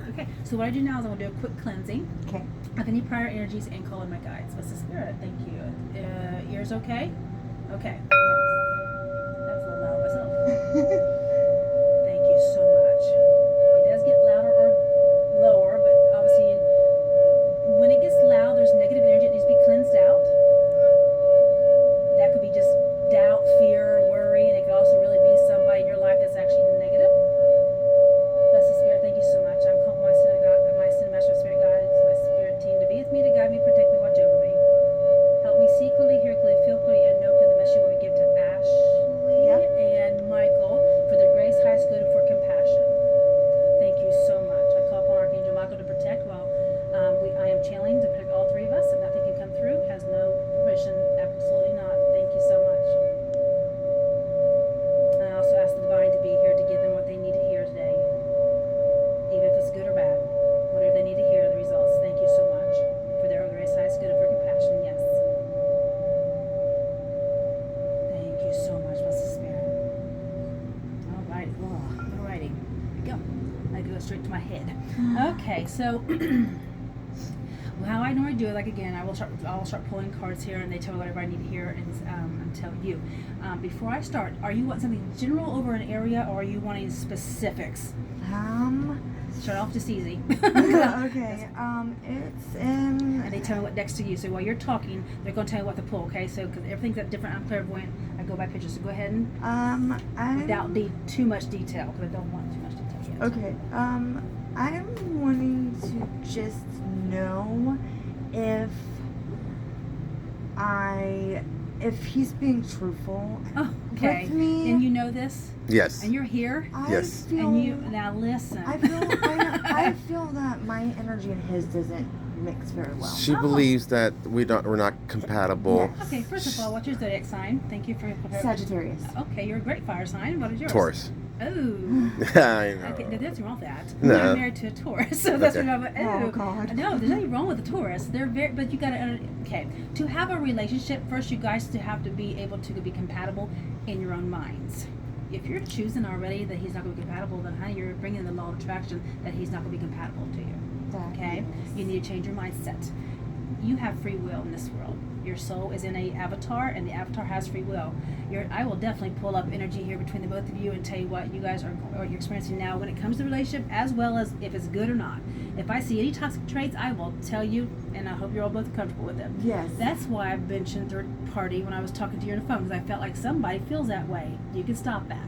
Okay, so what I do now is I'm going to do a quick cleansing Okay. of any prior energies and call in my guides. What's the spirit? Thank you. Ears okay? Okay. That's a little loud myself. Thank you so much. It does get louder or lower, but obviously when it gets loud, there's negative energy that needs to be cleansed out. That could be just doubt, fear, worry, and it could also really be somebody in your life that's actually negative. Bless the Spirit. Thank you so much. I'm calling my sin master spirit guides, my spirit team to be with me, to guide me, protect me, watch over me. Help me see clearly, hear clearly, feel clearly, and know clearly the message you want me to give to Ashley and Michael for their grace, highest good, and for compassion. Thank you so much. I call upon Archangel Michael to protect while I am channeling to protect all three of us. If nothing can come through, has no permission, absolutely not. Thank you so much. And I also ask the divine to be here to give them what they need to hear today, even if it's good or bad. Whatever they need to hear, the results. Thank you so much for their grace, highest good, and for compassion. Yes. Thank you so much, bless the Spirit. All right. All righty. Here we go. I go straight to my head. Okay, so how I normally do it, like again, I'll start pulling cards here, and they tell me whatever I need to hear, and tell you. Before I start, are you wanting something general over an area, or are you wanting specifics? Start off just easy. Okay. It's in. And they tell me what decks to use. So while you're talking, they're going to tell you what to pull. Okay, so because everything's at different. I'm clairvoyant. I go by pictures. So go ahead and without too much detail, because I don't want too much detail yet. Okay. I'm wanting to just know if he's being truthful Oh, okay. with me. And you know this? Yes. And you're here? Yes. Feel, And you now listen. I feel that my energy and his doesn't mix very well. She believes that we're not compatible. Yes. Okay, first of all, what's your zodiac sign? Thank you for your Sagittarius. Okay, you're a great fire sign. What is yours? Taurus. Oh. I know. Okay, there's nothing wrong with that. No. I'm married to a Taurus, so that's Okay. what I'm like, Oh, God. No, there's nothing wrong with a Taurus. They're very, but you gotta, okay. To have a relationship, first you guys have to be able to be compatible in your own minds. If you're choosing already that he's not going to be compatible, then honey, you're bringing the law of attraction that he's not going to be compatible to you. Okay? You need to change your mindset. You have free will in this world. Your soul is in a avatar, and the avatar has free will. I will definitely pull up energy here between the both of you and tell you what you guys are what you're experiencing now when it comes to the relationship, as well as if it's good or not. If I see any toxic traits, I will tell you, and I hope you're all both comfortable with them. Yes. That's why I mentioned third party when I was talking to you on the phone, because I felt like somebody feels that way. You can stop that.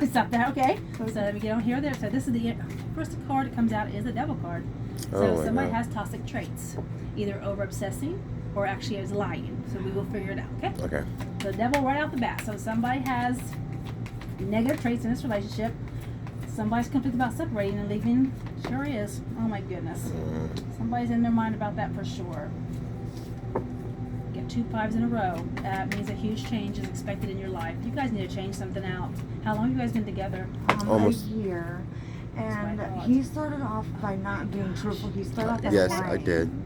Stop that, okay? So let me get on here. There. So this is the first card that comes out is the Devil card. So somebody has toxic traits, either over obsessing or actually is lying. So we will figure it out, okay? Okay. So the Devil right off the bat. So somebody has negative traits in this relationship. Somebody's conflicted about separating and leaving. Sure is. Oh my goodness. Somebody's in their mind about that for sure. Get 2 5s in a row. That means a huge change is expected in your life. You guys need to change something out. How long have you guys been together? Almost. A year. And That's what I thought. he started off by not being truthful. He started off by Yes, lying.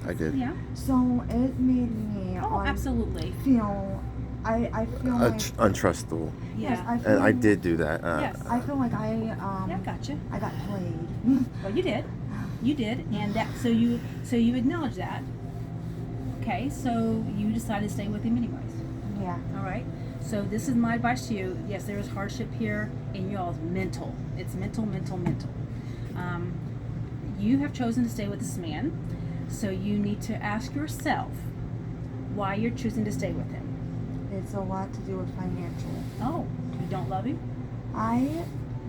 I did. Yeah. So it made me Oh, absolutely. feel. I feel like Untrustable. yes, Yeah. I feel And I did do that. Yes. I feel like Yeah, gotcha. I got played. Well, you did. You did, and that so you acknowledge that. Okay, so you decided to stay with him anyways. Yeah. All right. So this is my advice to you. Yes, there is hardship here in y'all's mental. It's mental. You have chosen to stay with this man, so you need to ask yourself why you're choosing to stay with him. It's a lot to do with financial. Oh, you don't love him?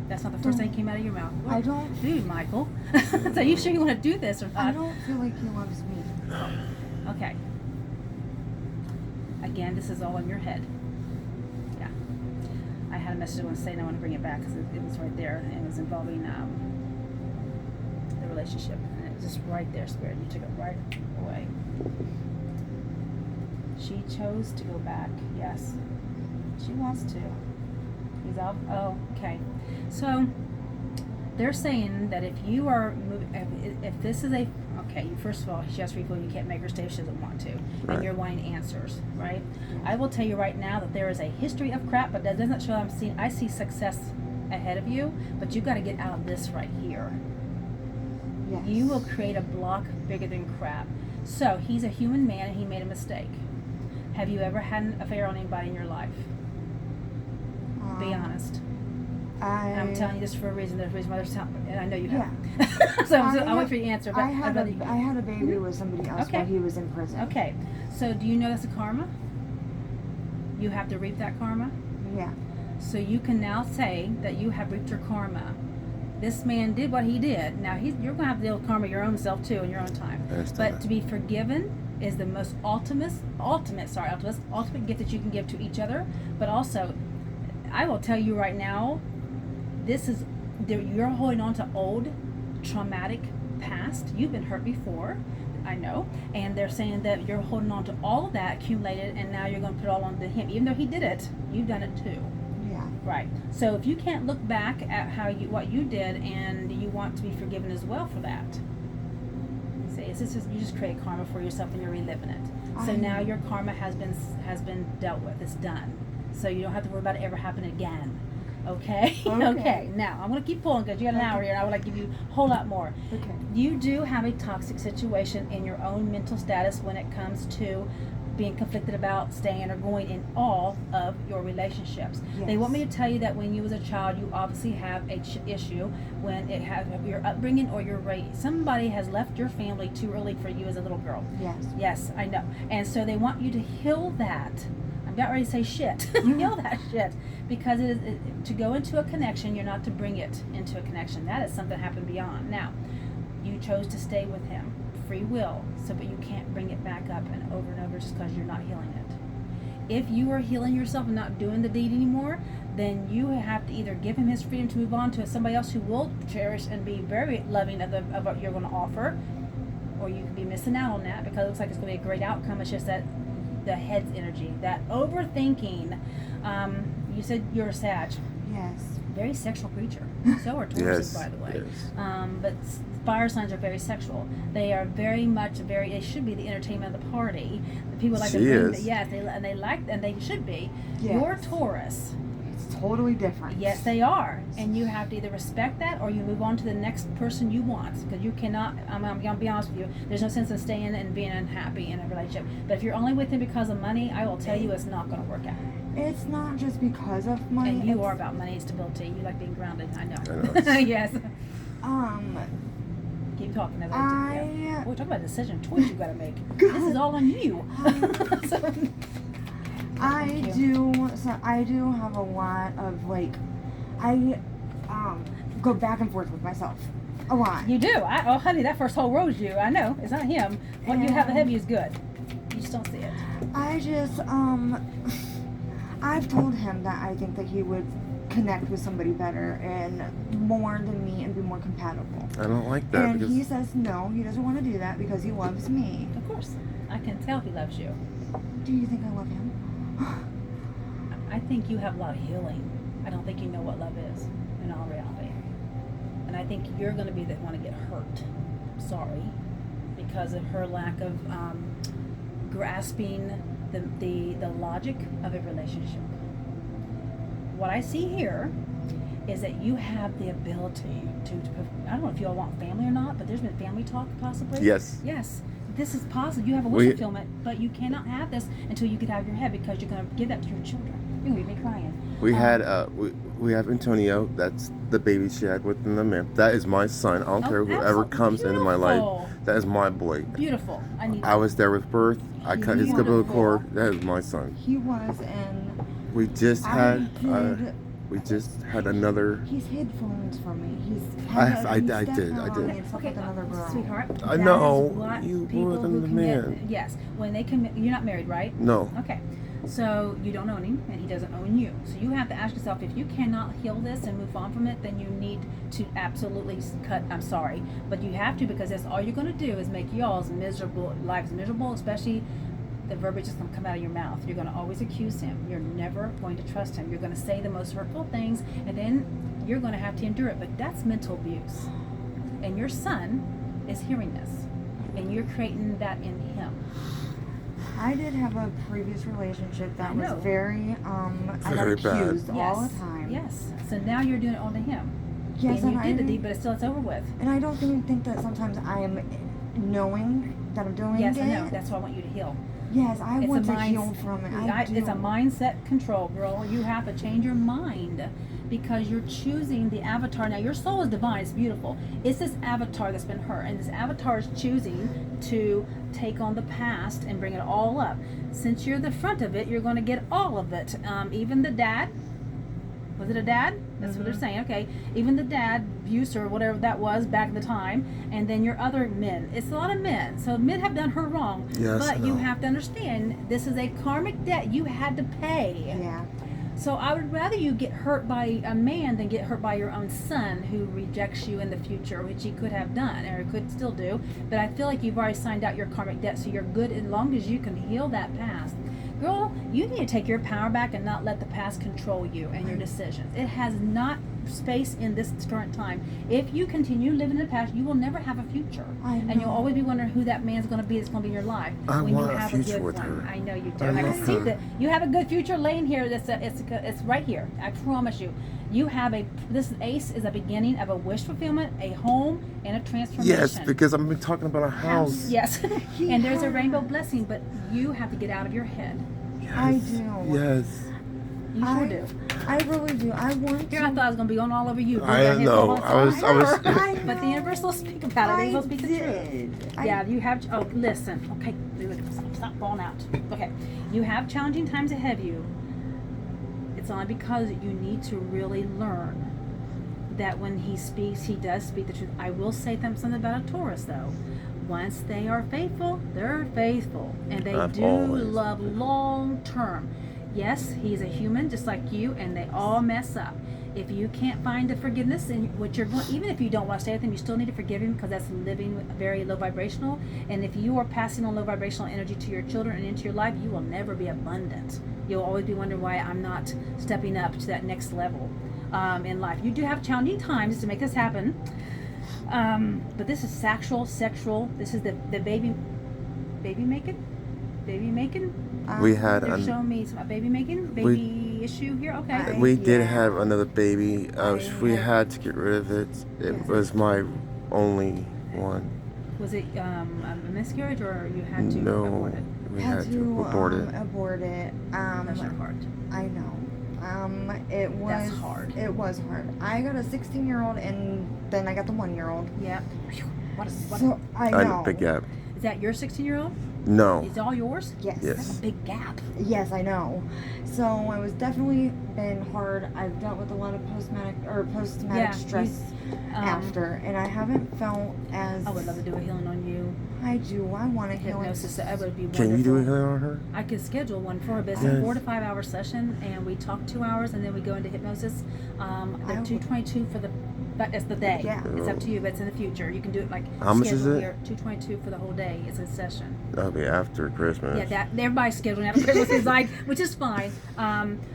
That's not the first thing that came out of your mouth. I don't. Dude, Michael. So you sure you want to do this or not? I don't feel like he loves me. Okay. Again, this is all in your head. Yeah. I had a message I want to say and I want to bring it back because it was right there and it was involving the relationship. And it was just right there, Spirit. You took it right away. She chose to go back. Yes. She wants to. He's out. Oh, okay. So they're saying that if you are if this is a okay, first of all, she has free will. You can't make her stay if she doesn't want to, Right. and you're wanting answers, right? I will tell you right now that there is a history of crap, but that doesn't show I see success ahead of you, but you got to get out of this right here. Yes. You will create a block bigger than crap. So he's a human man and he made a mistake. Have you ever had an affair on anybody in your life? Be honest. I'm telling you this for a reason. There's a reason why there's something, and I know you have. So I'll wait for your answer. But I had a baby with somebody else Okay. while he was in prison. Okay. So do you know that's a karma? You have to reap that karma. Yeah. So you can now say that you have reaped your karma. This man did what he did. Now you're going to have to deal with karma your own self too in your own time. I understand But that. to be forgiven is the most ultimate gift that you can give to each other. But also, I will tell you right now, you're holding on to old, traumatic past. You've been hurt before, I know, and they're saying that you're holding on to all of that accumulated, and now you're going to put it all onto him. Even though he did it, you've done it too. Yeah. Right. So if you can't look back at what you did, and you want to be forgiven as well for that, see, you just create karma for yourself, and you're reliving it. So now your karma has been dealt with. It's done. So you don't have to worry about it ever happening again. Okay? Okay. Now, I'm going to keep pulling because you got an hour here and I would like to give you a whole lot more. Okay. You do have a toxic situation in your own mental status when it comes to being conflicted about staying or going in all of your relationships. Yes. They want me to tell you that when you was a child, you obviously have a issue when it has your upbringing or your race. Somebody has left your family too early for you as a little girl. Yes. Yes, I know. And so they want you to heal that. I'm not ready to say shit. Heal that shit. Because to go into a connection, you're not to bring it into a connection. That is something that happened beyond. Now, you chose to stay with him. Free will. But you can't bring it back up and over just because you're not healing it. If you are healing yourself and not doing the deed anymore, then you have to either give him his freedom to move on to somebody else who will cherish and be very loving of what you're going to offer, or you could be missing out on that because it looks like it's going to be a great outcome. It's just that the head's energy, that overthinking. You said you're a Sag. Yes. Very sexual creature. So are Tauruses, by the way. Yes. But fire signs are very sexual. They are very much they should be the entertainment of the party. The people like She to bring is. yes, they should be. Yes. You're Taurus. It's totally different. Yes, they are. And you have to either respect that or you move on to the next person you want. Because you cannot, I'm going to be honest with you, there's no sense in staying and being unhappy in a relationship. But if you're only with him because of money, I will tell you it's not going to work out. It's not just because of money. And you are about money and stability. You like being grounded, I know. I know. Yes. Keep talking. We're talking about decision choice you got to make. This is all on you. So, I do have a lot of I go back and forth with myself a lot. you do. Oh, honey, that first whole row's you. I know. It's not him. What you have ahead of you is good. You just don't see it. I just I've told him that I think that he would connect with somebody better and more than me and be more compatible. I don't like that. And because he says no, he doesn't want to do that because he loves me. Of course. I can tell he loves you. Do you think I love him? I think you have a lot of healing. I don't think you know what love is in all reality. And I think you're going to be the one to get hurt. Sorry. Because of her lack of grasping the logic of a relationship. What I see here is that you have the ability to I don't know if you all want family or not, but there's been family talk possibly. Yes. Yes. This is possible. You have a wish fulfillment, but you cannot have this until you get out of your head because you're going to give that to your children. You're going to be crying. We had we have Antonio. That's the baby she had within the man. That is my son. I don't care whoever absolutely. comes into my life. Beautiful. That is my boy. Beautiful. I was there with birth. I cut his umbilical cord. That is my son. He was, and We just had I did. another. He's hid phones from me. I He's did. With Okay, another girl. sweetheart. I that know, is what you people more than who the commit- man. Yes, when they commit, you're not married, right? No. Okay, so you don't own him, and he doesn't own you. So you have to ask yourself, if you cannot heal this and move on from it, then you need to absolutely cut. I'm sorry, but you have to, because that's all you're going to do is make y'all's lives miserable, especially. The verbiage is going to come out of your mouth. You're going to always accuse him. You're never going to trust him. You're going to say the most hurtful things, and then you're going to have to endure it. But that's mental abuse. And your son is hearing this, and you're creating that in him. I did have a previous relationship that I was know. I got Very bad. accused all the time. Yes. So now you're doing it onto him. Yes, and you and did the I- deed, but it's over with. And I don't even think that sometimes I am knowing that I'm doing Yes, it. I know. That's why I want you to heal. Yes, I It's want a to mind- heal from it. I do. It's a mindset control, girl. You have to change your mind because you're choosing the avatar. Now, your soul is divine. It's beautiful. It's this avatar that's been hurt, and this avatar is choosing to take on the past and bring it all up. Since you're the front of it, you're going to get all of it. Even the dad. Was it a dad? That's what they're saying. Okay. Even the dad, abuse or whatever that was back in the time, and then your other men. It's a lot of men. So men have done her wrong. Yes, but I you know. have to understand this is a karmic debt you had to pay. Yeah. So I would rather you get hurt by a man than get hurt by your own son who rejects you in the future, which he could have done or could still do. But I feel like you've already signed out your karmic debt, so you're good as long as you can heal that past. Girl, you need to take your power back and not let the past control you and your decisions. It has not space in this current time. If you continue living in the past, you will never have a future. I And you'll know. always be wondering who that man's going to be that's going to be in your life. I when want you a have future good with one. her. I know you do. I And I love can see her. that you have a good future laying here. It's right here. I promise you. You have this ace is a beginning of a wish fulfillment, a home, and a transformation. Yes, because I've been talking about a house. Yes. And there's a Yeah. rainbow blessing, but you have to get out of your head. Yes. I do. Yes. You sure do. I really do. I want Here, to. I thought I was going to be on all over you. I don't know. I was- I But the know. universe will speak about it. They will I speak the truth. did. Yeah, you have. Oh, listen. Okay, stop falling out. Okay, you have challenging times ahead of you. It's only because you need to really learn that when he speaks, he does speak the truth. I will say something about a Taurus, though. Once they are faithful, they're faithful, and they I've do always love been. long term. Yes, he's a human just like you, and they all mess up. If you can't find the forgiveness, and what you're going, even if you don't want to stay with him, you still need to forgive him because that's living very low vibrational. And if you are passing on low vibrational energy to your children and into your life, you will never be abundant. You'll always be wondering why I'm not stepping up to that next level in life. You do have challenging times to make this happen, but this is sexual. This is the baby making. We had They're an, showing me a baby issue here. Okay. we did Yeah. have another baby. We have- had to get rid of it. It Yes. was my only one. Was it a miscarriage or you had to No, abort it? we had to abort it. Abort it. Bless your heart. I know. It was. That's hard. It was hard. I got a 16-year-old, and then I got the 1-year-old. Yeah. What So I I know. big gap. is that your 16-year-old? No. Is it all yours? Yes. Yes. That's a big gap. Yes, I know. So it was definitely been hard. I've dealt with a lot of post-traumatic stress after, and I haven't felt as. I would love to do a healing on you. I do. I want to heal. Hypnosis. That would be wonderful. Can you do a healing on her? I could schedule one for her, but it's a Yes. 4 to 5 hour session, and we talk 2 hours, and then we go into hypnosis. The 222 for the, but it's the day. Yeah. It's up to you, but it's in the future. You can do it like How much is schedule it? here, 222 for the whole day. It's a session. That'll be after Christmas. Yeah, that everybody's scheduling after Christmas is like, which is fine.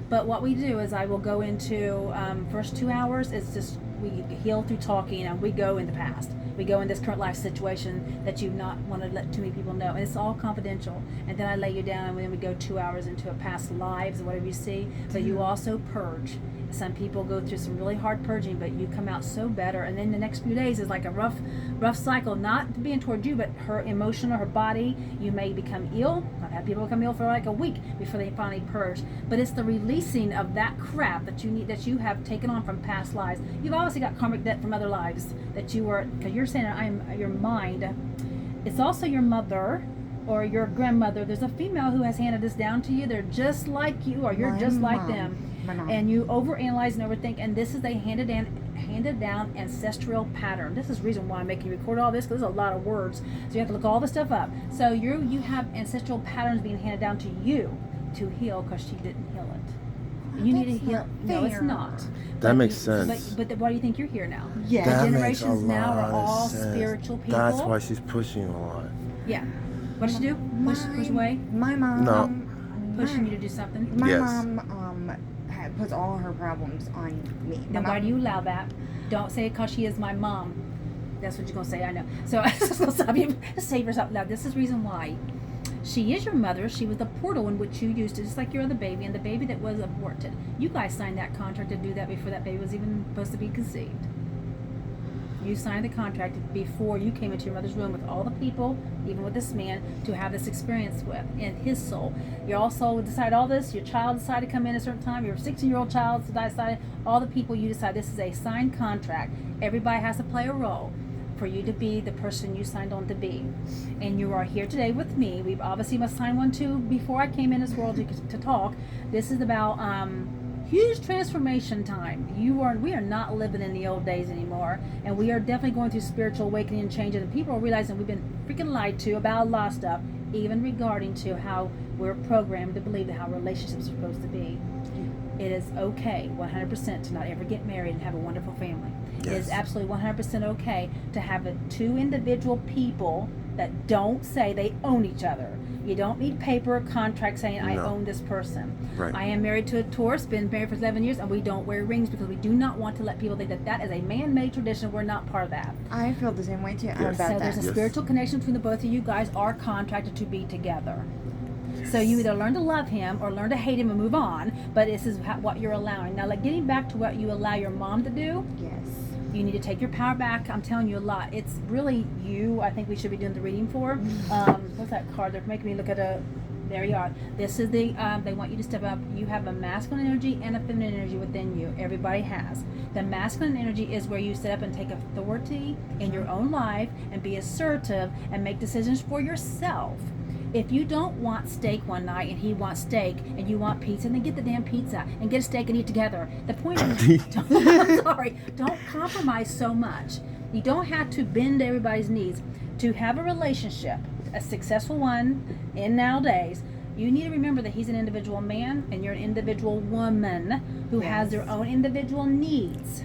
But what we do is I will go into first 2 hours. It's just we heal through talking, and we go in the past. We go in this current life situation that you not want to let too many people know, and it's all confidential. And then I lay you down, and then we go 2 hours into a past lives or whatever you see. But you also purge. Some people go through some really hard purging, but you come out so better. And then the next few days is like a rough cycle, not being toward you, but her emotion or her body. You may become ill. I've had people become ill for like a week before they finally purge. But it's the releasing of that crap that you have taken on from past lives. You've obviously got karmic debt from other lives that you were, because you're saying I am your mind. It's also your mother or your grandmother. There's a female who has handed this down to you. They're just like you, or you're My just like mom. them. My mom. And you overanalyze and overthink, and this is a handed down ancestral pattern. This is the reason why I'm making you record all this, because there's a lot of words, so you have to look all this stuff up. So you have ancestral patterns being handed down to you to heal, because she didn't heal it. You need to That's heal. not No, it's fair. not. That But makes you- sense. But why do you think you're here now? Yeah. The That generations makes a now are lot of all sense. spiritual people. That's why she's pushing a lot. Yeah. What did she do? Push away? My mom. No. Pushing you to do something? My Yes. mom puts all her problems on me. My Then why mom- do you allow that? Don't say it because she is my mom. That's what you're going to say, I know. So I'm just going to stop you. Save yourself. Now, this is the reason why. She is your mother. She was the portal in which you used it, just like your other baby, and the baby that was aborted. You guys signed that contract to do that before that baby was even supposed to be conceived. You signed the contract before you came into your mother's womb with all the people, even with this man, to have this experience with in his soul. Your all soul decided all this. Your child decided to come in at a certain time. Your 16-year-old child decided. All the people you decide. This is a signed contract. Everybody has to play a role for you to be the person you signed on to be. And you are here today with me. We've obviously must sign one too before I came in this world to talk. This is about huge transformation time. We are not living in the old days anymore, and we are definitely going through spiritual awakening and changes, and people are realizing we've been freaking lied to about a lot of stuff, even regarding to how we're programmed to believe that how relationships are supposed to be. It is okay 100% to not ever get married and have a wonderful family. It is absolutely 100% okay to have two individual people that don't say they own each other. You don't need paper or contract saying I own this person. Right. I am married to a Taurus, been married for 11 years, and we don't wear rings because we do not want to let people think that that is a man-made tradition. We're not part of that. I feel the same way too. Yes. I'm about So there's that. a spiritual connection between the both of you guys are contracted to be together. So you either learn to love him or learn to hate him and move on, but this is what you're allowing. Now, like getting back to what you allow your mom to do, Yes. you need to take your power back. I'm telling you a lot. It's really you I think we should be doing the reading for. What's that card? They're making me look at there you are. This is the, they want you to step up. You have a masculine energy and a feminine energy within you. Everybody has. The masculine energy is where you sit up and take authority in your own life and be assertive and make decisions for yourself. If you don't want steak one night and he wants steak and you want pizza, then get the damn pizza and get a steak and eat together. The point is, don't compromise so much. You don't have to bend everybody's needs. To have a relationship, a successful one in nowadays, you need to remember that he's an individual man and you're an individual woman who has their own individual needs.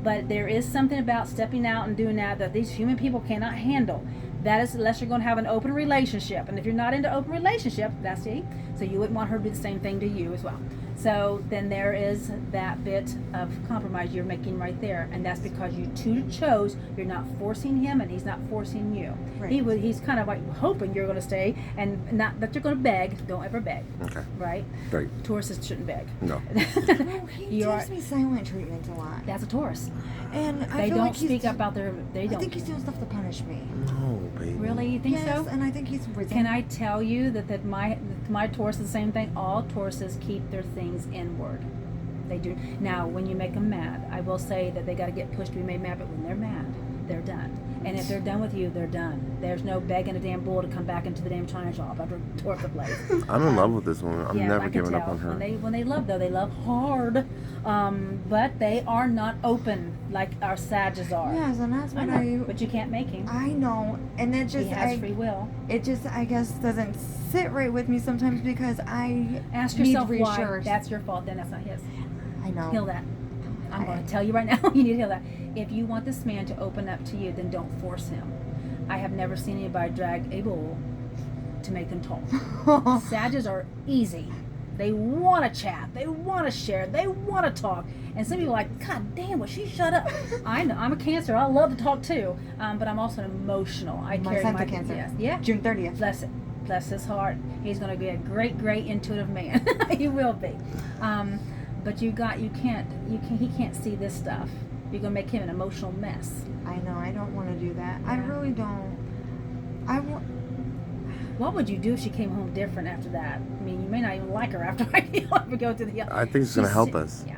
But there is something about stepping out and doing that these human people cannot handle. That is unless you're going to have an open relationship. And if you're not into open relationship, that's it. So you wouldn't want her to do the same thing to you as well. So then there is that bit of compromise you're making right there. And that's because you two chose. You're not forcing him and he's not forcing you. Right. He's kind of like hoping you're going to stay and not that you're going to beg. Don't ever beg. Okay. Right? Right. Tauruses shouldn't beg. No. No, he You gives me silent treatment a lot. That's a Taurus. And I They feel don't like he's, speak about their. They I don't. think he's doing stuff to punish me. No, baby. Really? You think Yes, so? and I think he's resentful. Can I tell you that my Taurus is the same thing? All Tauruses keep their things inward. They do. Now, when you make them mad, I will say that they got to get pushed to be made mad, but when they're mad, they're done. And if they're done with you, they're done. There's no begging a damn bull to come back into the damn china shop after torque the place. I'm in love with this woman. I'm Yeah, never I can giving up tell. on her. When they love, though, they love hard. But they are not open like our Sages are. Yes, and that's I what know, but you can't make him. I know, and it just He has free will. it just I guess doesn't sit right with me sometimes because I Ask need yourself why. reassurance. That's your fault. Then that's not his. I know. Heal that. I'm going to tell you right now, you need to heal that. If you want this man to open up to you, then don't force him. I have never seen anybody drag a bull to make them talk. Sages are easy. They want to chat. They want to share. They want to talk. And some people are like, God damn, will she shut up? I know. I'm a Cancer. I love to talk too. But I'm also emotional. I My carry son's my a Cancer. Yes. Yeah. June 30th. Bless it. Bless his heart. He's going to be a great, great intuitive man. He will be. But he can't see this stuff. You're going to make him an emotional mess. I know. I don't want to do that. I Yeah. really don't. I want. What would you do if she came home different after that? I mean, you may not even like her after I go to the. I think it's going to help us. Yeah,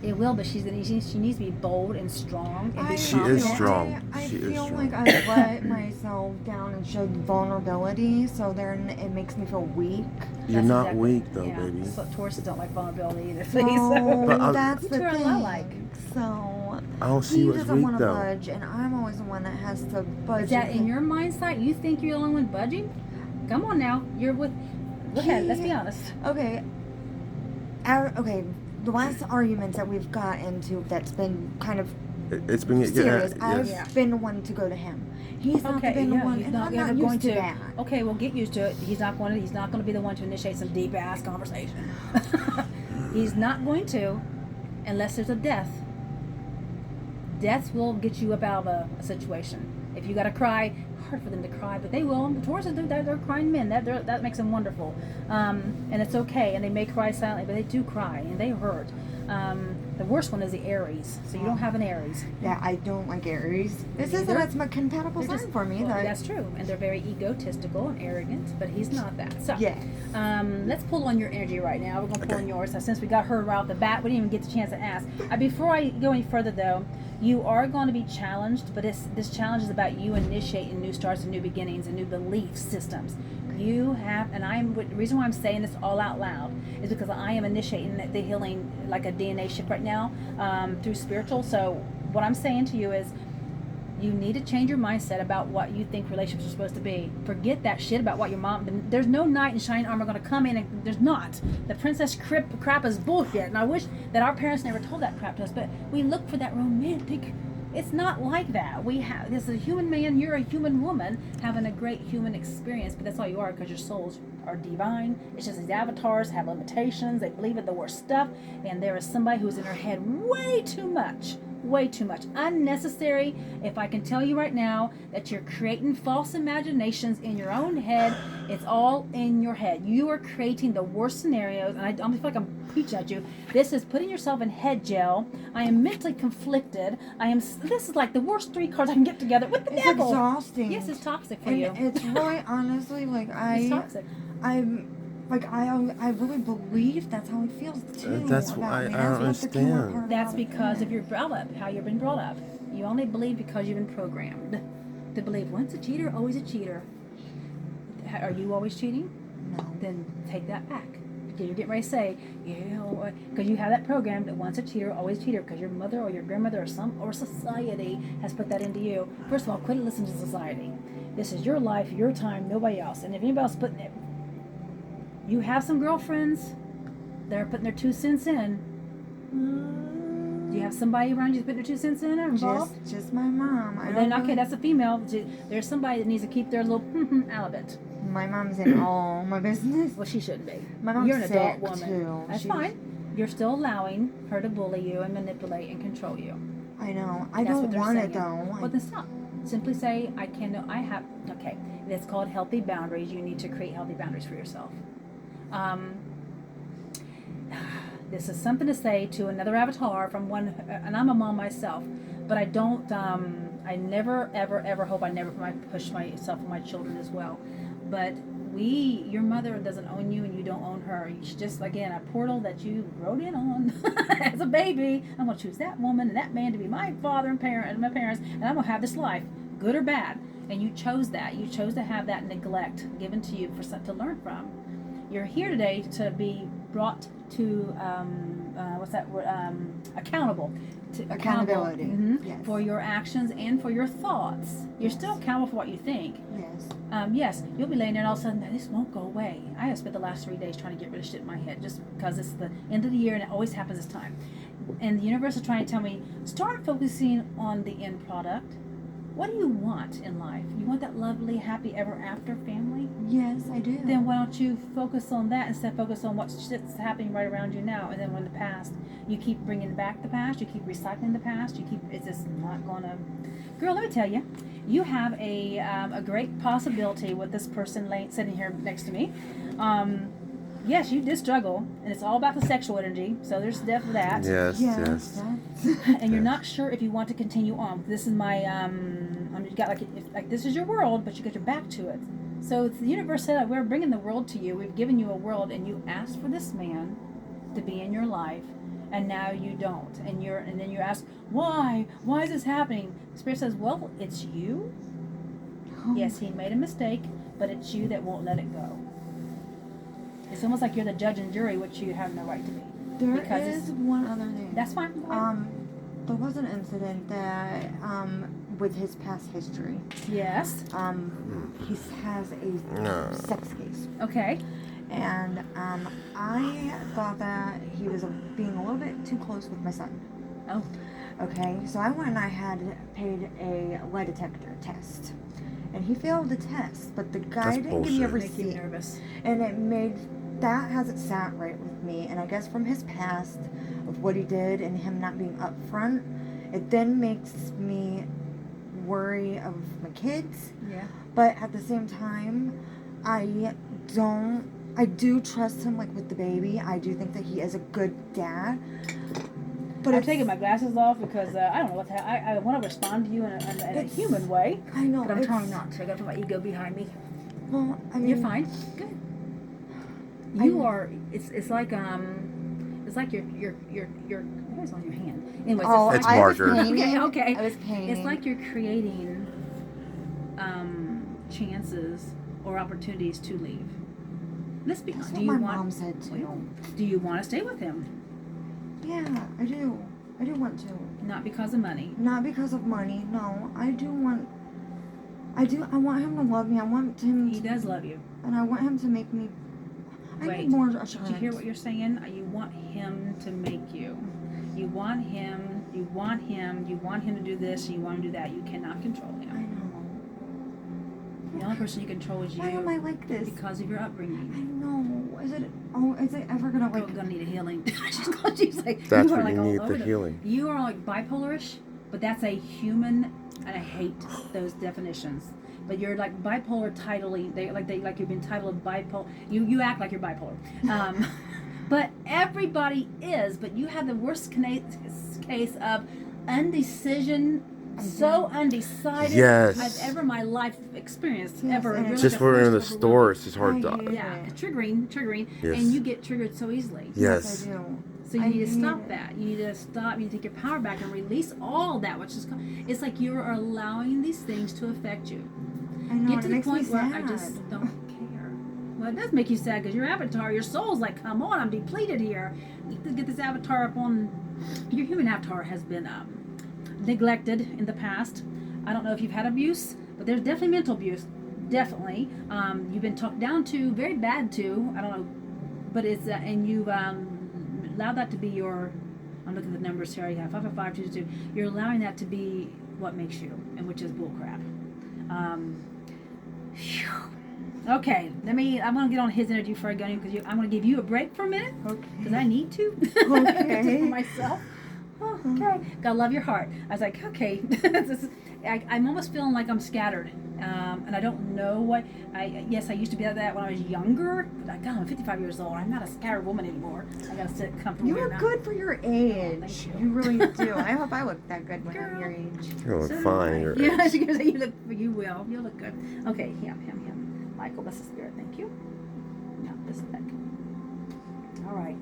it will, but she needs to be bold and strong and be She confident. is strong. I She is feel strong. like I let myself down and showed vulnerability, so then it makes me feel weak. You're That's not exactly- weak though, yeah. baby. So Tauruses don't like vulnerability either. See? No, But I'm- that's You the two are a thing. lot alike. So I don't see he what's doesn't weak want to though. budge, and I'm always the one that has to budge. Is that in your mindset? You think you're the only one budging? Come on now, you're with. Go ahead. Let's be honest. Okay. Okay. The last arguments that we've got into that's been kind of It's been serious. yeah, I've yes. been the one to go to him. He's not been the one, he's and not I'm ever not going used to that. Okay, well, get used to it. He's not going to be the one to initiate some deep ass conversation. He's not going to, unless there's a death. Death will get you up out of a situation. If you got to cry, hard for them to cry, but they will. The Tauruses do that. They're crying men. That makes them wonderful. And it's okay. And they may cry silently, but they do cry and they hurt. The worst one is the Aries. So you don't have an Aries. Yeah, I don't like Aries. This isn't Neither. as much compatible They're sign for me. well, that, that's true, and they're very egotistical and arrogant, but he's not that. So, Yes. let's pull on your energy right now. We're gonna pull Okay. on yours. Since we got her right off the bat, we didn't even get the chance to ask. Before I go any further, though, you are going to be challenged, but this challenge is about you initiating new starts and new beginnings and new belief systems. You have, and the reason why I'm saying this all out loud is because I am initiating the healing, like a DNA shift right now, through spiritual. So what I'm saying to you is, you need to change your mindset about what you think relationships are supposed to be. Forget that shit about what your mom. There's no knight in shining armor going to come in, and there's not. The princess crap is bullshit, and I wish that our parents never told that crap to us. But we look for that romantic. It's not like that. This is a human man. You're a human woman having a great human experience, but that's all you are, because your souls are divine. It's just these avatars have limitations. They believe in the worst stuff, and there is somebody who's in her head way too much unnecessary. If I can tell you right now that you're creating false imaginations in your own head, it's all in your head. You are creating the worst scenarios, and I feel like I'm preaching at you. This is putting yourself in head jail. I am mentally conflicted. This is like the worst 3 cards I can get together with the It's devil. exhausting. Yes, it's toxic for and you. it's really honestly like It's toxic. I really believe that's how he feels too. That's about why me. I That's don't what the killer understand. part That's about it because is. of your brought up, how you've been brought up. You only believe because you've been programmed to believe once a cheater, always a cheater. Are you always cheating? No. Then take that back. Because you're getting ready to say, because you have that program that once a cheater, always a cheater, because your mother or your grandmother or society has put that into you. First of all, quit listening to society. This is your life, your time, nobody else. And if anybody else putting it, you have some girlfriends that are putting their 2 cents in. Do you have somebody around you that's putting their 2 cents in or involved? Just my mom. I Well, then, don't okay, that's a female. There's somebody that needs to keep their little out of it. My mom's in all my business. Well, she shouldn't be. My mom's You're an adult sick, woman. too. That's She's- fine. You're still allowing her to bully you and manipulate and control you. I know. I That's what don't they're want saying. it though. Well, then stop. Simply say, okay, it's called healthy boundaries. You need to create healthy boundaries for yourself. This is something to say to another avatar from one, and I'm a mom myself, but I don't, I never, ever hope I never push myself on my children as well. But your mother doesn't own you and you don't own her. She's just, again, a portal that you wrote in on as a baby. I'm going to choose that woman and that man to be my father and my parents, and I'm going to have this life, good or bad. And you chose that. You chose to have that neglect given to you for something to learn from. You're here today to be brought to accountable. Accountability. Yes. For your actions and for your thoughts. You're still accountable for what you think. Yes. Yes, you'll be laying there and all of a sudden, this won't go away. I have spent the last 3 days trying to get rid of shit in my head just because it's the end of the year and it always happens this time. And the universe is trying to tell me, start focusing on the end product. What do you want in life? You want that lovely, happy ever after family? Yes, I do. Then why don't you focus on that instead of focus on what shit's happening right around you now? And then when the past, you keep bringing back the past, you keep recycling the past, it's just not gonna. Girl, let me tell you, you have a great possibility with this person sitting here next to me. Yes, you did struggle, and it's all about the sexual energy. So there's definitely that. Yes, Yes. yes. And you're not sure if you want to continue on. This is my you got like this is your world, but you got your back to it. So the universe said, we're bringing the world to you. We've given you a world, and you asked for this man to be in your life, and now you don't. And then you ask, why? Why is this happening? Spirit says, well, it's you. Yes, he made a mistake, but it's you that won't let it go. It's almost like you're the judge and jury, which you have no right to be. There because is one other thing. That's fine. Go ahead. There was an incident that with his past history. Yes. He has a sex case. Okay. And I thought that he was being a little bit too close with my son. Oh. Okay, so I went and I had paid a lie detector test. And he failed the test, but the guy That's didn't give me a bullshit. Make you receipt. nervous. And that hasn't sat right with me. And I guess from his past of what he did and him not being upfront, it then makes me worry of my kids. Yeah. But at the same time, I do trust him, like with the baby. I do think that he is a good dad. But I'm it's- taking my glasses off because I don't know what's happening. I want to respond to you in a It's- human way, I know. but I'm it's- trying not to. I got to put my ego behind me. Well, I mean, You're fine. Good. You are. It's like your what's on your hand. Anyways, Oh, It's like, I was marker. painting. Okay. I was painting. It's like you're creating chances or opportunities to leave. Let's be That's honest. what Do you my want? mom said too. Do you want to stay with him? Yeah, I do. I do want to. Not because of money. Not because of money. No, I do want. I want him to love me. I want him, He does love you. and I want him to make me. I Wait, need more Did assurance. you hear what you're saying? You want him to make you. You want him. You want him. You want him to do this. You want him to do that. You cannot control I him. know. The only person you control is you Why am I like this? because of your I upbringing. know. Is it? Oh, is it ever gonna You're like? gonna need a healing. She's like, That's you are what like you all need, over the healing. You are like bipolarish, but that's a human, and I hate those definitions. But you're like bipolar titling. Like you've been titled bipolar. You act like you're bipolar. But everybody is. But you have the worst case of undecision. So undecided Yes. I've ever in my life experienced. Yes, Ever. and You're it's like Just the when we're in the first store, it's just hard I to. hate yeah, it. triggering, Yes. and you get triggered so easily. Yes. I do. So you I need to hate stop it. that. You need to stop. You need to take your power back and release all that, which is. It's like you are allowing these things to affect you. I know. Get and to it the makes point me where sad. I just don't care. Well, it does make you sad because your avatar, your soul's like, come on, I'm depleted here. You have to get this avatar up on. Your human avatar has been neglected in the past. I don't know if you've had abuse, but there's definitely mental abuse. Definitely. You've been talked down to, very bad to. I don't know, but it's and you've allowed that to be your. I'm looking at the numbers here. You have 55522. You're allowing that to be what makes you, and which is bullcrap. Phew. Okay, I'm gonna get on his energy before I go in because I'm gonna give you a break for a minute because I Okay. need to. Okay. Just for myself. Oh, okay. God love your heart. I was like, okay. I'm almost feeling like I'm scattered, and I don't know what. Yes, I used to be like that when I was younger, but God, I'm 55 years old. I'm not a scattered woman anymore. I gotta sit comfortable. You here look now. good for your age. thank you. You really do. I hope I look that good when I'm Girl. your age. You look So fine. do I. Your Yeah, I was age. gonna say you look. You will. You'll look good. Okay, him. Michael, that's the spirit. Thank you. No, this is Beck. All right.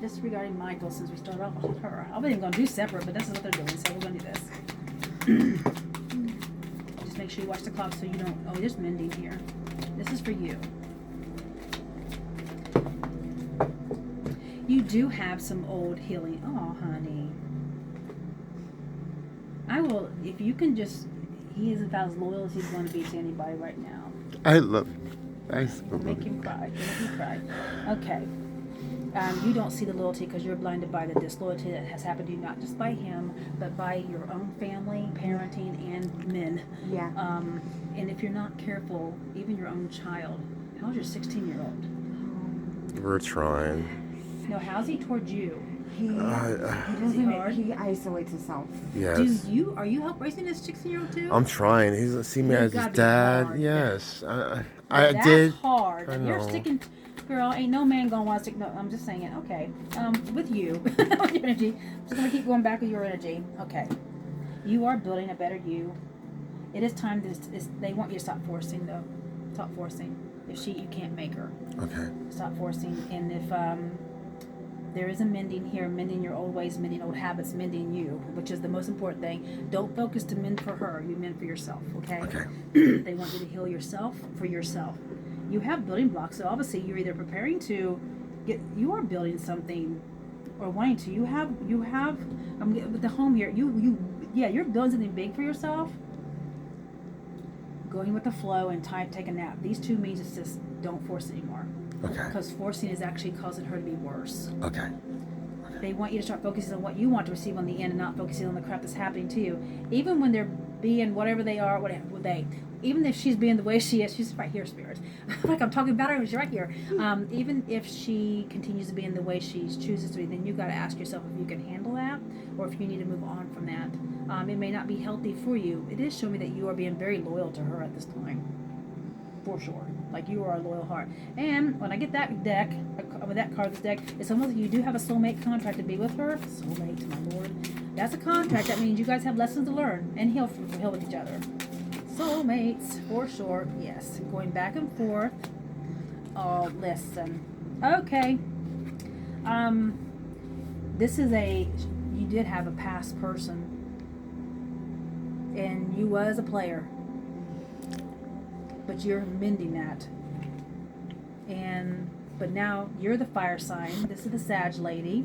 Just regarding Michael, since we started off with her, I wasn't gonna do separate, but this is what they're doing, so we're gonna do this. Just make sure you watch the clock so you don't. Oh, there's mending here. This is for you. You do have some old healing. Oh, honey. I will, if you can just, he is about as loyal as he's going to be to anybody right now. I love you. I so You'll love make you. him cry. You'll make him cry. Okay. You don't see the loyalty because you're blinded by the disloyalty that has happened to you, not just by him, but by your own family, parenting, and men. Yeah. And if you're not careful, even your own child. How's your 16-year-old? We're trying. No, how's he toward you? He hard? doesn't. He isolates himself. Yes. Are you help raising this 16-year-old too? I'm trying. He's see me You've as his gotta be dad. hard. Yes. I That's did. hard. I And you're know. sticking, girl. Ain't no man gonna want to stick. No, I'm just saying. Okay. With you, with your energy. I'm just gonna keep going back with your energy. Okay. You are building a better you. It is time to. They want you to stop forcing though. Stop forcing. If you can't make her. Okay. Stop forcing. And if there is a mending here, mending your old ways, mending old habits, mending you, which is the most important thing. Don't focus to mend for her. You mend for yourself. Okay. Okay. They want you to heal yourself for yourself. You have building blocks, so obviously you're either preparing to get. You are building something, or wanting to. You have. With the home here. You're building something big for yourself. Going with the flow and take a nap. These two means it's just don't force anymore. Okay. Because forcing is actually causing her to be worse. Okay. They want you to start focusing on what you want to receive on the end and not focusing on the crap that's happening to you. Even when they're being whatever they are, even if she's being the way she is, she's right here, spirit. Like I'm talking about her, she's right here. Even if she continues to be in the way she chooses to be, then you got to ask yourself if you can handle that or if you need to move on from that. It may not be healthy for you. It is showing me that you are being very loyal to her at this time. For sure. Like you are a loyal heart. And when I get that deck, with that card, this deck, it's almost like you do have a soulmate contract to be with her. Soulmate, my lord. That's a contract. That means you guys have lessons to learn and heal with each other. Soulmates, for sure. Yes. Going back and forth. Oh, listen. Okay. This is you did have a past person. And you was a player. But you're mending that. But now you're the fire sign. This is the Sag lady.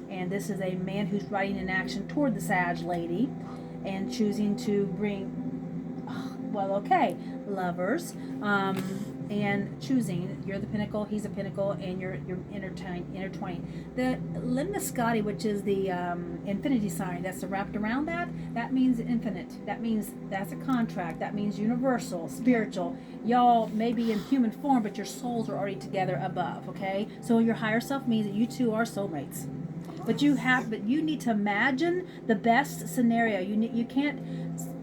And this is a man who's riding in action toward the Sag lady and choosing to bring, lovers. And choosing, you're the pinnacle, he's a pinnacle, and you're intertwined. The Lemniscati, which is the infinity sign that's wrapped around that means infinite. That means that's a contract. That means universal, spiritual. Y'all may be in human form, but your souls are already together above, okay? So your higher self means that you two are soulmates. But you need to imagine the best scenario. You can't,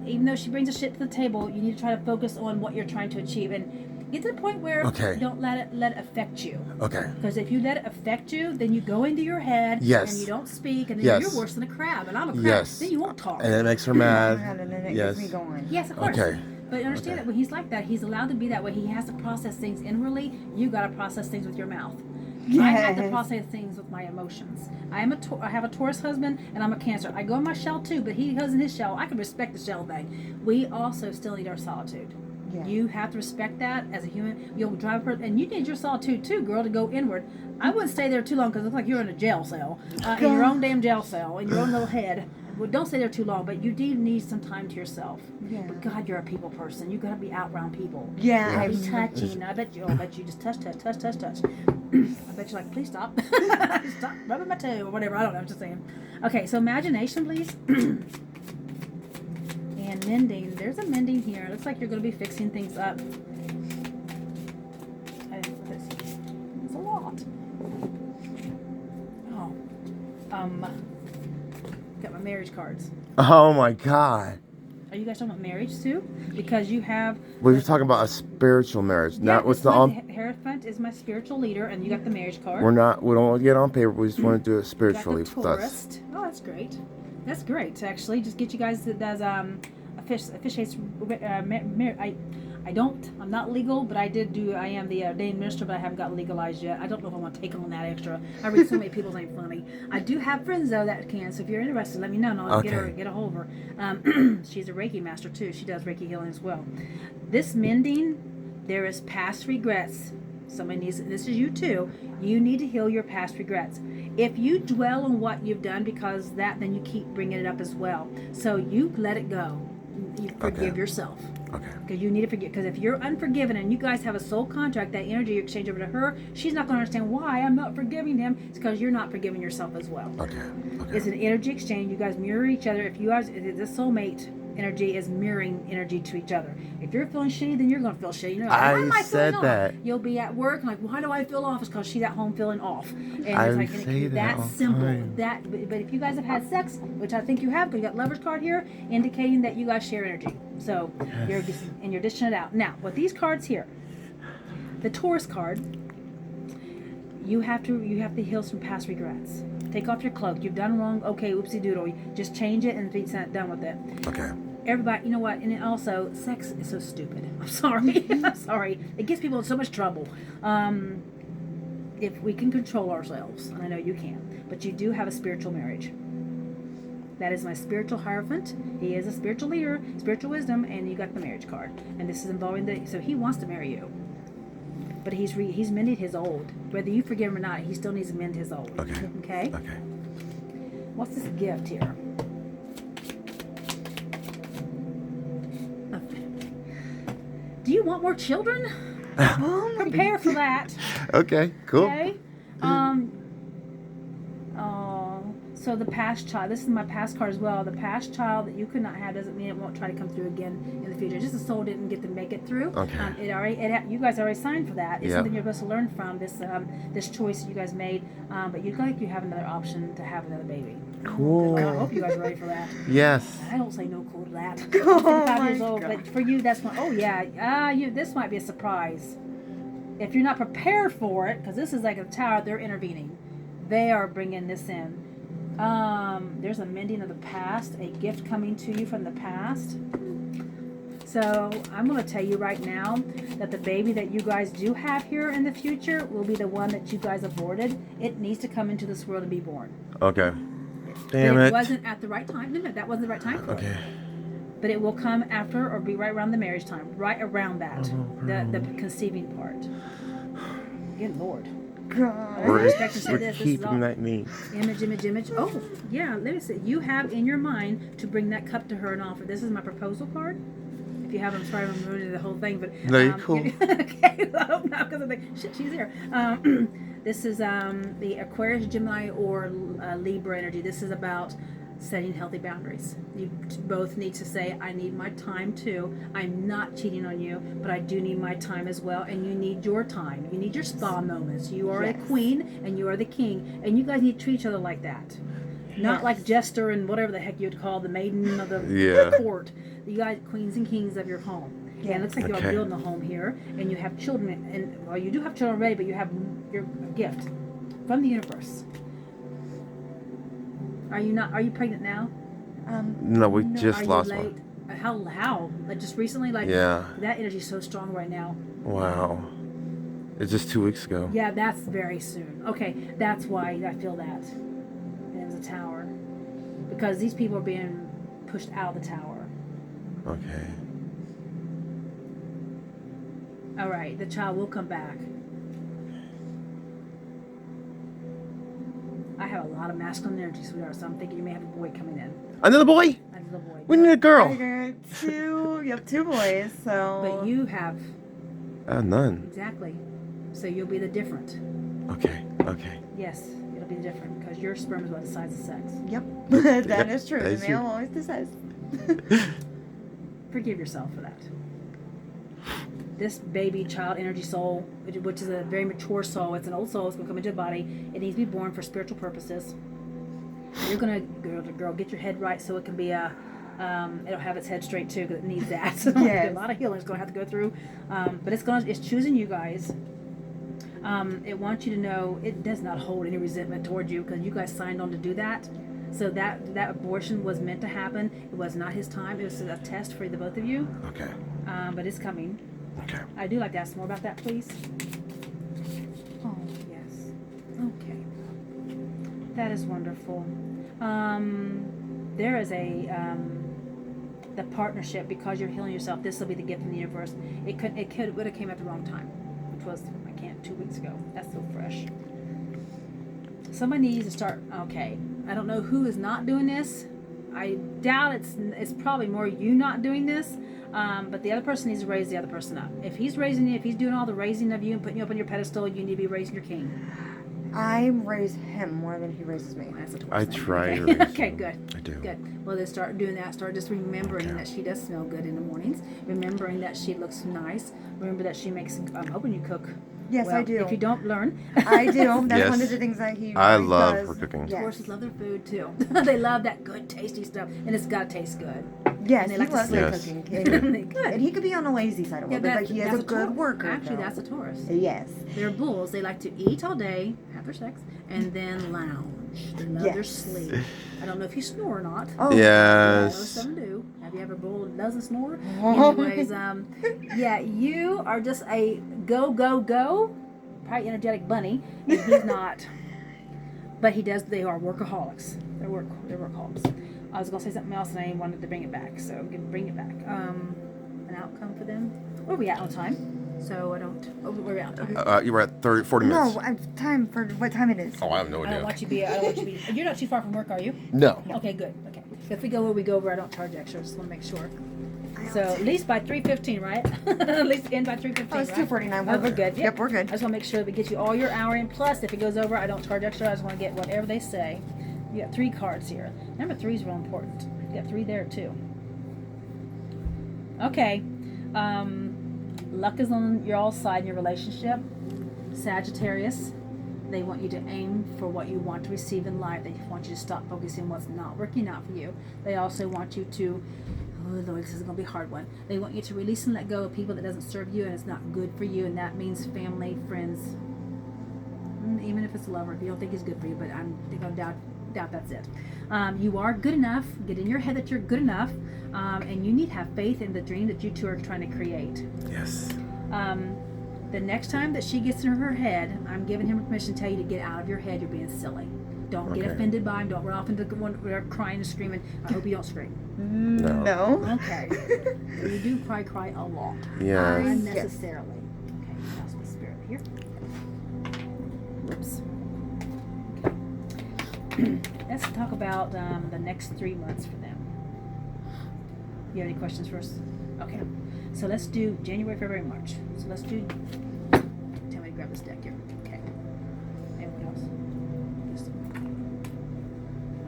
even though she brings a shit to the table, you need to try to focus on what you're trying to achieve. And get to the point where don't let it affect you. Okay. Because if you let it affect you, then you go into your head and you don't speak, and then you're worse than a crab. And I'm a crab. Then you won't talk. And it makes her mad. And then it gets me going. Yes, of course. Okay. But understand that when he's like that, he's allowed to be that way. He has to process things inwardly. You got to process things with your mouth. I have to process things with my emotions. I have a Taurus husband, and I'm a Cancer. I go in my shell too, but he goes in his shell. I can respect the shell thing. We also still need our solitude. Yeah. You have to respect that as a human. You'll drive her, and you need your solitude too, girl, to go inward. I wouldn't stay there too long because it's like you're in a jail cell, in your own damn jail cell, in your own little head. Well, don't stay there too long, but you do need some time to yourself. Yeah. But God, you're a people person. You gotta be out around people. Yeah. I be touching. I bet you just touch. I bet you're like, please stop. Stop rubbing my toe or whatever. I don't know. I'm just saying. Okay, so imagination, please. And mending. There's a mending here. It looks like you're going to be fixing things up. It's a lot. Oh. Got my marriage cards. Oh my God. Are you guys talking about marriage too? Because you have. We're talking about a spiritual marriage, not what's the Hierophant is my spiritual leader, and you got the marriage card. We don't want to get on paper. We just want to do it spiritually with us. Oh, that's great. That's great. To actually just get you guys that does officiates. I'm not legal, but I am the ordained minister, but I haven't got legalized yet. I don't know if I want to take on that extra. I read so many people's ain't funny. I do have friends though that can, so if you're interested, let me know and I'll get a hold of her. She's a Reiki master too. She does Reiki healing as well. This mending, there is past regrets. Somebody needs, this is you too. You need to heal your past regrets. If you dwell on what you've done because then you keep bringing it up as well. So you let it go. You forgive yourself. Okay. Because you need to forgive. Because if you're unforgiven and you guys have a soul contract, that energy you exchange over to her, she's not going to understand why I'm not forgiving him. It's because you're not forgiving yourself as well. Okay. It's an energy exchange. You guys mirror each other. If you guys, the soulmate energy is mirroring energy to each other. If you're feeling shitty, then you're going to feel shitty. You know, why am I feeling off? You'll be at work and like, why do I feel off? It's because she's at home feeling off. And it's like, that's simple. But if you guys have had sex, which I think you have, because you got lover's card here, indicating that you guys share energy. So you're dishing it out. Now, with these cards here, the Taurus card, you have to heal some past regrets. Take off your cloak. You've done wrong. Okay, oopsie doodle. Just change it and be done with it. Okay. Everybody, you know what? And also, sex is so stupid. I'm sorry. I'm sorry. It gets people in so much trouble. If we can control ourselves, and I know you can, but you do have a spiritual marriage. That is my spiritual hierophant. He is a spiritual leader, spiritual wisdom, and you got the marriage card. And this is involving so he wants to marry you. But he's mended his old. Whether you forgive him or not, he still needs to mend his old. Okay. Okay? Okay. What's this gift here? Do you want more children? Prepare for that. Okay, cool. Okay? So the past child, this is my past card as well. The past child that you could not have doesn't mean it won't try to come through again in the future. Just the soul didn't get to make it through. Okay. You guys already signed for that. It's Yep. something you're supposed to learn from this choice that you guys made. But you like you have another option to have another baby. Cool. I hope you guys are ready for that. Yes. I don't say no cool to that. Oh 55 my years old, God. but for you, that's one. Oh yeah, this might be a surprise. If you're not prepared for it, because this is like a tower, they're intervening. They are bringing this in. There's a mending of the past, a gift coming to you from the past. So I'm going to tell you right now that the baby that you guys do have here in the future will be the one that you guys aborted. It needs to come into this world and be born. Okay. Damn But it. it wasn't at the right time. No, that wasn't the right time for it. Okay. But it will come after or be right around the marriage time, right around that, the conceiving part. Good Lord. God. We're, expect to say we're this is keeping all- that meat. Image. Oh, yeah, let me see. You have in your mind to bring that cup to her and offer. This is my proposal card. If you have, I'm sorry, I'm ruining the whole thing, but No, you're cool. okay, I hope not, because I'm like, shit, she's here. This is the Aquarius, Gemini, or Libra energy. This is about setting healthy boundaries. You both need to say, I need my time too. I'm not cheating on you, but I do need my time as well, and you need your time. You need your spa moments. You are a Yes. queen, and you are the king, and you guys need to treat each other like that. Not Yes. like Jester and whatever the heck you'd call the maiden of the Yeah. court. You guys, queens and kings of your home. Yeah, it looks like Okay. you're building a home here, and you have children, and well, you do have children already, but you have your gift from the universe. Are you not? Are you pregnant now? No, we No, just Are lost you late? one. How? Like just recently? Like Yeah. that energy's so strong right now. Wow. It's just 2 weeks ago. Yeah, that's very soon. Okay, that's why I feel that. And it was a tower, because these people are being pushed out of the tower. Okay. All right, the child will come back. I have a lot of masculine energy, sweetheart, so I'm thinking you may have a boy coming in. Another boy? Another boy. We need a I girl. got two. You have two boys, so. But you have, None. exactly. So you'll be the different. Okay. Okay. Yes, it'll be different, because your sperm is what decides the sex. Yep, Yep, that is true. that The is male true. always decides. Forgive yourself for that. This baby child energy soul, which is a very mature soul, it's an old soul, it's going to come into a body. It needs to be born for spiritual purposes. You're going to, girl, get your head right so it can be it'll have its head straight too, because it needs that. So Yes. a lot of healing is going to have to go through. But it's choosing you guys. It wants you to know it does not hold any resentment toward you, because you guys signed on to do that. So that abortion was meant to happen. It was not his time. It was a test for the both of you. Okay. But it's coming. Okay. I do like to ask more about that, please. Oh, yes. Okay. That is wonderful. There is the partnership, because you're healing yourself. This will be the gift from the universe. It would have came at the wrong time, which was 2 weeks ago. That's so fresh. Somebody needs to start. Okay, I don't know who is not doing this. I doubt it's probably more you not doing this. But the other person needs to raise the other person up. If he's raising you, if he's doing all the raising of you and putting you up on your pedestal, you need to be raising your king. I raise him more than he raises me. That's a Taurus I thing. try Okay. to raise Okay, him. good. I do. Good. Well, then start doing that. Start just remembering Okay. that she does smell good in the mornings. Remembering that she looks nice. Remember that she makes. I'm hoping you cook. Yes, well. I do. If you don't learn, I do. That's Yes. one of the things that he. I always love does. for cooking. Yes. Horses love their food too. They love that good, tasty stuff, and it's got to taste good. Yes, And they he like to loves sleep. my Yes. cooking. Good. And he could be on the lazy side of it, but like he is that's a good Taurus. worker. Actually, though. that's a Taurus. Yes. They're bulls. They like to eat all day, have their sex, and then lounge. They love their Yes. sleep. I don't know if you snore or not. Oh. Yeah, I know Yes. some do. Have you ever bull that doesn't snore? Anyways, yeah, you are just a go, probably energetic bunny, and he's not. But he does. They are workaholics. They're workaholics. I was gonna say something else, and I wanted to bring it back. So I'm gonna bring it back. An outcome for them. Where are we at on time? So I don't. Oh, where are we at on time? You were at 40 minutes. No, I've time for what time it is. Oh, I have no I don't idea. want you to be. I don't want you to be. You're not too far from work, are you? No. Okay, good. Okay. If we go where we go over, I don't charge extra. Just want to make sure. So at least by 3:15, right? At least end by 3:15. Oh, it's right? 2:49. Oh, we're good. Yep, we're good. I just want to make sure that we get you all your hour in. Plus, if it goes over, I don't charge extra. I just want to get whatever they say. You got 3 cards here. Number 3 is real important. You got 3 there too. Okay. Luck is on your all side in your relationship. Sagittarius. They want you to aim for what you want to receive in life. They want you to stop focusing on what's not working out for you. They also want you to, oh Lord, this is going to be a hard one. They want you to release and let go of people that doesn't serve you and it's not good for you, and that means family, friends, even if it's a lover. If you don't think he's good for you, but I'm going to doubt that's it. You are good enough. Get in your head that you're good enough, and you need to have faith in the dream that you two are trying to create. Yes. The next time that she gets in her head, I'm giving him permission to tell you to get out of your head. You're being silly. Don't get offended by him. Don't run off into the one where crying and screaming. I hope you don't scream. No. Okay. You do probably cry a lot. Yeah. Unnecessarily. Okay. That's the spirit here. Whoops. Okay. Let's talk about the next 3 months for them. You have any questions for us? Okay. So let's do January, February, March. So let's do. Tell me to grab this deck here. Okay. Anyone else? Just.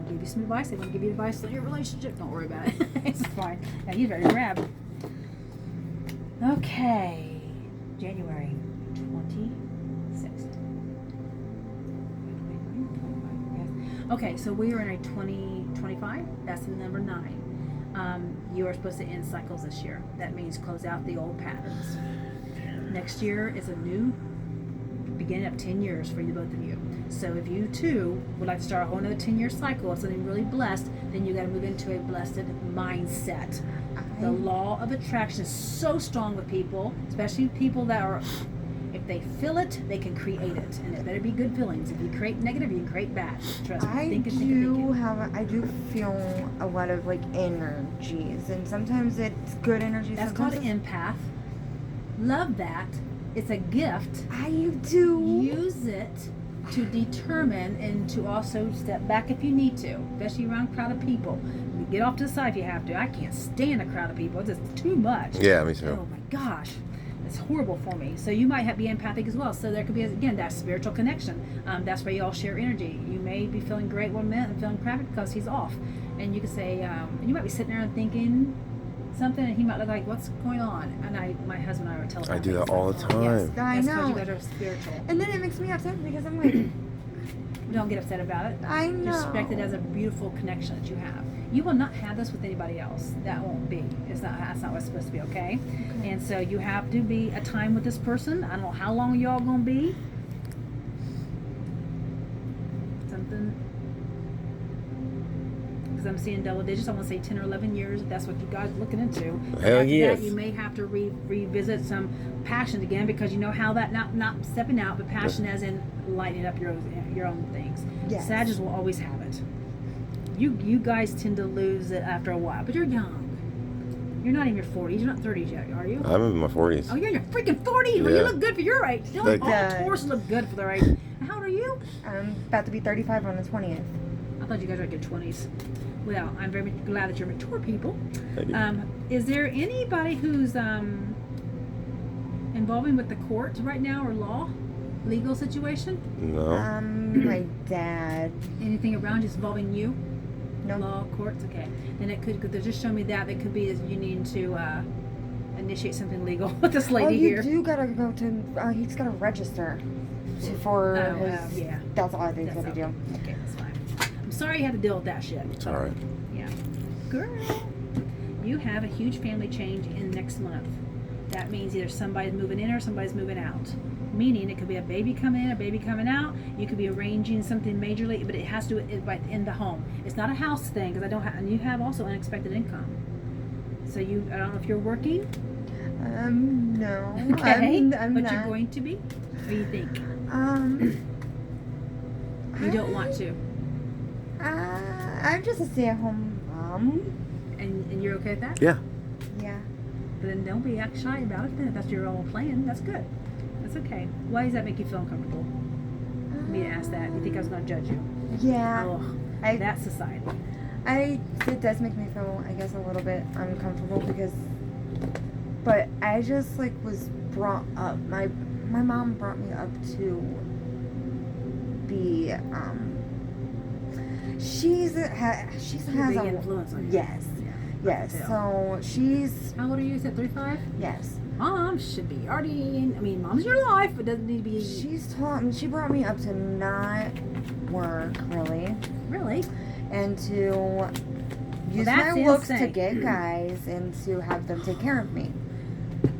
I'll give you some advice. They want to give you advice on your relationship. Don't worry about it. It's fine. Now you better grab. Okay. January 26th. Okay, so we are in a 2025. That's the number 9. You are supposed to end cycles this year. That means close out the old patterns. Next year is a new beginning of 10 years for you, both of you. So if you two would like to start a whole another 10-year cycle of something really blessed, then you got to move into a blessed mindset. The law of attraction is so strong with people, especially people that are, if they feel it, they can create it, and it better be good feelings. If you create negative, you can create bad. Trust me. I do feel a lot of like energies, and sometimes it's good energies. That's called an empath. Love that. It's a gift. I do. Use it to determine and to also step back if you need to, especially around a crowd of people. You get off to the side if you have to. I can't stand a crowd of people. It's just too much. Yeah, me too. Oh my gosh. It's horrible for me. So you might be empathic as well. So there could be, again, that spiritual connection. That's where you all share energy. You may be feeling great one minute and feeling crappy because he's off. And you could say, and you might be sitting there and thinking something, and he might look like, what's going on? And my husband and I are telling I do that all the time. Yes, I that's know. because you guys are spiritual. And then it makes me upset because I'm like, Don't get upset about it. I know. Respect it as a beautiful connection that you have. You will not have this with anybody else. That won't be. That's not what's supposed to be, okay? And so you have to be a time with this person. I don't know how long y'all gonna be. Something. Because I'm seeing double digits. I want to say 10 or 11 years. If that's what you guys are looking into. Hell After yes. that, you may have to revisit some passion again, because you know how that not stepping out, but passion as in lighting up your own things. Yes. Sagittarius will always have it. You guys tend to lose it after a while, but you're young. You're not in your 40s. You're not 30s yet, are you? I'm in my 40s. Oh, you're in your freaking 40s. Well, you Yeah. look good for your age. You know, Thank all you. Tauruses look good for their age. How old are you? I'm about to be 35 on the 20th. I thought you guys were in your 20s. Well, I'm very glad that you're mature people. Thank you. Is there anybody who's involving with the court right now, or legal situation? No. My dad. Anything around you involving you? No. Law, courts, okay. Then it could just show me that it could be that you need to initiate something legal with this lady Oh, you here. do gotta go to. He's gotta register for his. Yeah. That's all I think That's he's gotta do. Okay, that's fine. I'm sorry you had to deal with that shit. It's alright. Yeah. Girl, you have a huge family change in next month. That means either somebody's moving in or somebody's moving out. Meaning it could be a baby coming in, a baby coming out. You could be arranging something majorly, but it has to be in the home. It's not a house thing, because and you have also unexpected income. So I don't know if you're working. No. Okay. I'm but not. you're going to be. What do you think? You don't want to. I'm just a stay-at-home mom. And you're okay with that? Yeah. Yeah. But then don't be act shy about it then. If that's your own plan, that's good. That's okay. Why does that make you feel uncomfortable? Me to ask that. You think I was going to judge you? Yeah. Oh, I- that's society. It does make me feel, I guess, a little bit uncomfortable but I just like was brought up. My mom brought me up to be She She's has a a big influence on you. yes, Yeah, I yes. can tell. So she's How old are you? Is it 35? yes. Mom should be already. I mean, mom's your life, but doesn't need to be. She's taught me. She brought me up to not work really, Really? and to use my that's looks to insane. get guys and to have them take care of me.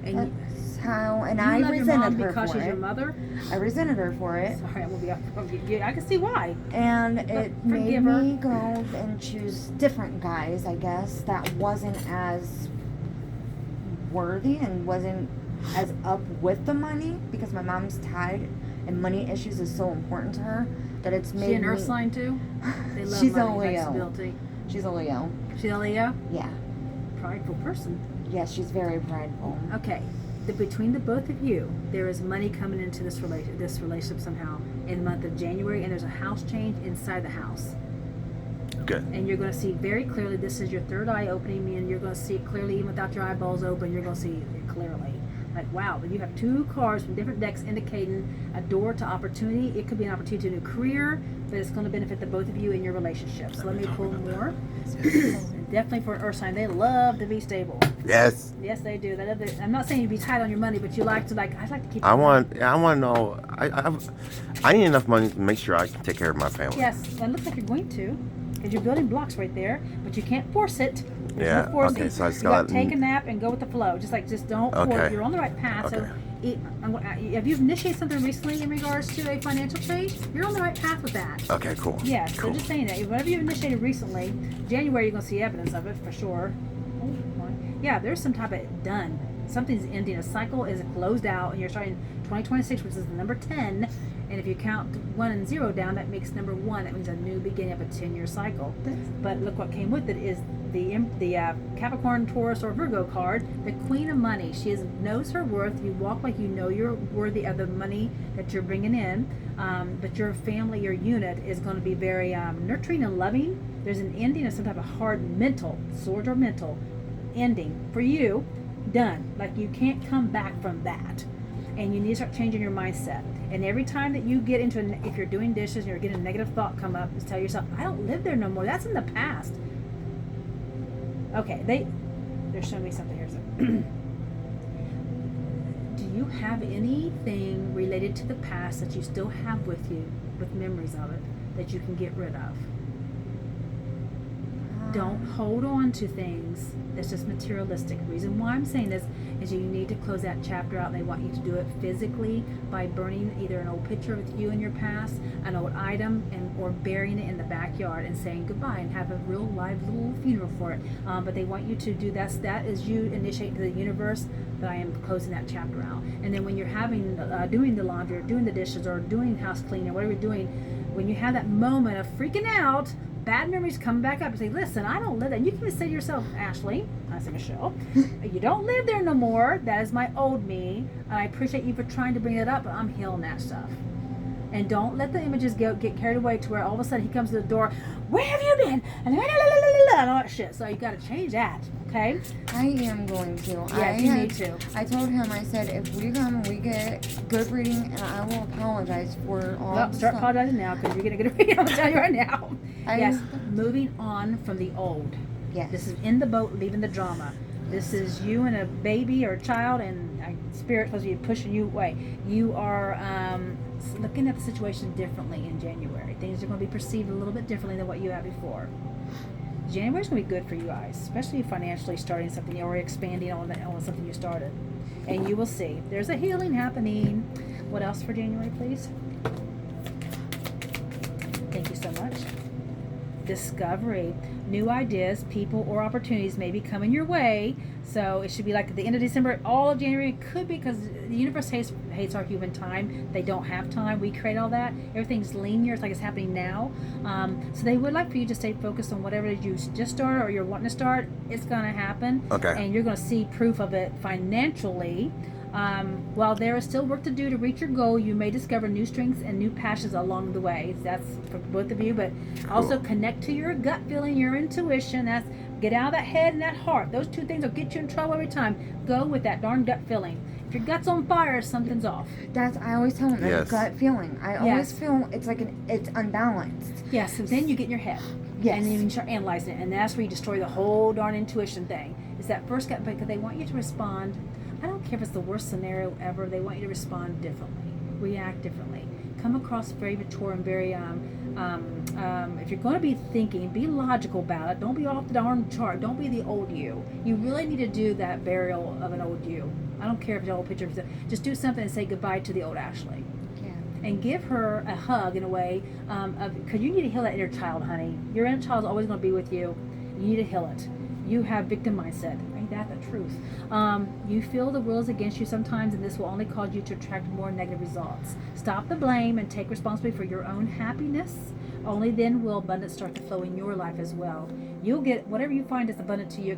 And That's how. And you I love your mom resented her because for she's your it. mother. I resented her for it. Sorry, I'm gonna be up. I can see why. And it made forgive her. me go and choose different guys, I guess, that wasn't as worthy and wasn't as up with the money because my mom's tied and money issues is so important to her that it's made She an me. earth sign too. They love She's a money, Leo. flexibility. She's a Leo. She's a Leo. Yeah. Prideful person. Yes, she's very prideful. Okay. Between the both of you, there is money coming into this relationship somehow in the month of January, and there's a house change inside the house. Okay. And you're going to see very clearly, this is your third eye opening, and you're going to see it clearly, even without your eyeballs open, you're going to see it clearly. Like, wow, but you have two cards from different decks indicating a door to opportunity. It could be an opportunity to a new career, but it's going to benefit the both of you in your relationship. So let me pull more. Definitely for an earth sign, they love to be stable. Yes. Yes, they do. They love to, I'm not saying you be tight on your money, but you like to I'd like to keep. I want to know. I need enough money to make sure I can take care of my family. Yes, that looks like you're going to, because you're building blocks right there, but you can't force it. There's Yeah, no forcing. okay, so I just you gotta gotta- take a nap and go with the flow. Just don't force. Okay. You're on the right path. Okay. So, have you initiated something recently in regards to a financial change? You're on the right path with that. Okay, cool. Yes, Cool. so just saying that. Whatever you initiated recently, January you're gonna see evidence of it for sure. Oh, my. Yeah, there's some type of done. Something's ending. A cycle is closed out, and you're starting 2026, which is the number 10. And if you count 1 and 0 down, that makes number 1. That means a new beginning of a 10-year cycle. But look what came with it is the Capricorn, Taurus, or Virgo card, the Queen of Money. She knows her worth. You walk like you know you're worthy of the money that you're bringing in. But your family, your unit, is going to be very nurturing and loving. There's an ending of some type of hard mental, sword or mental ending for you. Done. Like you can't come back from that. And you need to start changing your mindset. And every time that you get into, if you're doing dishes and you're getting a negative thought come up, just tell yourself, I don't live there no more. That's in the past. Okay, they're showing me something here. So. Do you have anything related to the past that you still have with you, with memories of it, that you can get rid of? Don't hold on to things that's just materialistic. The reason why I'm saying this is you need to close that chapter out. They want you to do it physically by burning either an old picture with you in your past, an old item, or burying it in the backyard and saying goodbye and have a real live little funeral for it. But they want you to do that. That is you initiate to the universe that I am closing that chapter out. And then when you're having doing the laundry or doing the dishes or doing house cleaning or whatever you're doing, when you have that moment of freaking out, bad memories come back up and say, listen, I don't live there. And you can even say to yourself, Ashley, I say Michelle, you don't live there no more. That is my old me. And I appreciate you for trying to bring it up, but I'm healing that stuff. And don't let the images get carried away to where all of a sudden he comes to the door, where have you been? And all that shit. So you got to change that, okay? I am going to. Yes, you need to. I told him, I said, if we come and we get good reading, and I will apologize for all Well, the start stuff. apologizing now because you're going to get a reading. I'm telling you right now. I- Yes, moving on from the old. Yes. This is in the boat, leaving the drama. This is you and a baby or a child, and spirit supposed to be pushing you away. You are looking at the situation differently in January. Things are going to be perceived a little bit differently than what you had before. January's going to be good for you guys, especially financially starting something or expanding on something you started. And you will see. There's a healing happening. What else for January, please? Thank you so much. Discovery. New ideas, people, or opportunities may be coming your way. So it should be like at the end of December. All of January could be, because the universe hates our human time. They don't have time. We create all that. Everything's linear. It's like it's happening now. So they would like for you to stay focused on whatever you just started or you're wanting to start. It's going to happen. Okay. And you're going to see proof of it financially. While there is still work to do to reach your goal, you may discover new strengths and new passions along the way. That's for both of you, but also connect to your gut feeling, your intuition. That's get out of that head and that heart. Those two things will get you in trouble every time. Go with that darn gut feeling. If your gut's on fire, something's off. I always tell him that Yes. gut feeling. I always feel it's like it's unbalanced. Yes, so then you get in your head. Yes. And then you start analyzing it, and that's where you destroy the whole darn intuition thing. It's that first gut, because they want you to respond. I don't care if it's the worst scenario ever. They want you to respond differently, react differently, come across very mature and very. If you're going to be thinking, be logical about it. Don't be off the darn chart. Don't be the old you. You really need to do that burial of an old you. I don't care if it's an old picture. Just do something and say goodbye to the old Ashley. And give her a hug in a way because you need to heal that inner child, honey. Your inner child is always going to be with you. You need to heal it. You have victim mindset. Ain't that the truth? You feel the world is against you sometimes, and this will only cause you to attract more negative results. Stop the blame and take responsibility for your own happiness. Only then will abundance start to flow in your life as well. You'll get whatever you find is abundant to you.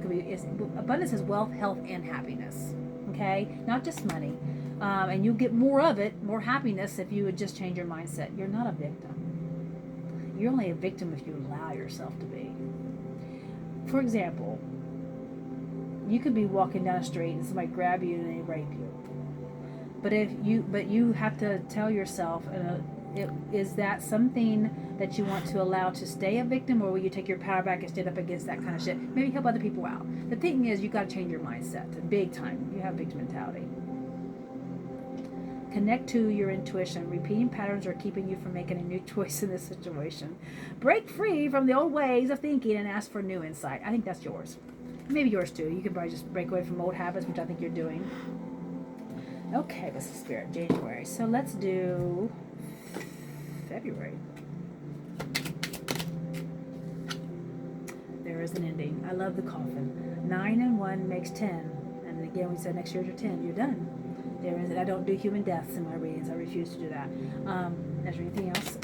Abundance is wealth, health, and happiness. Okay, not just money. And you get more of it, more happiness, if you would just change your mindset. You're not a victim. You're only a victim if you allow yourself to be. For example, you could be walking down the street and somebody grab you and they rape you. But you have to tell yourself, is that something that you want to allow to stay a victim, or will you take your power back and stand up against that kind of shit? Maybe help other people out. The thing is, you got to change your mindset, big time. You have victim mentality. Connect to your intuition. Repeating patterns are keeping you from making a new choice in this situation. Break free from the old ways of thinking and ask for new insight. I think that's yours. Maybe yours too. You can probably just break away from old habits, which I think you're doing. Okay, this is Spirit, January. So let's do February. There is an ending. I love the coffin. 9 and 1 makes 10. And again, we said next year you're 10. You're done. There is. I don't do human deaths in my readings. I refuse to do that. Is there anything else?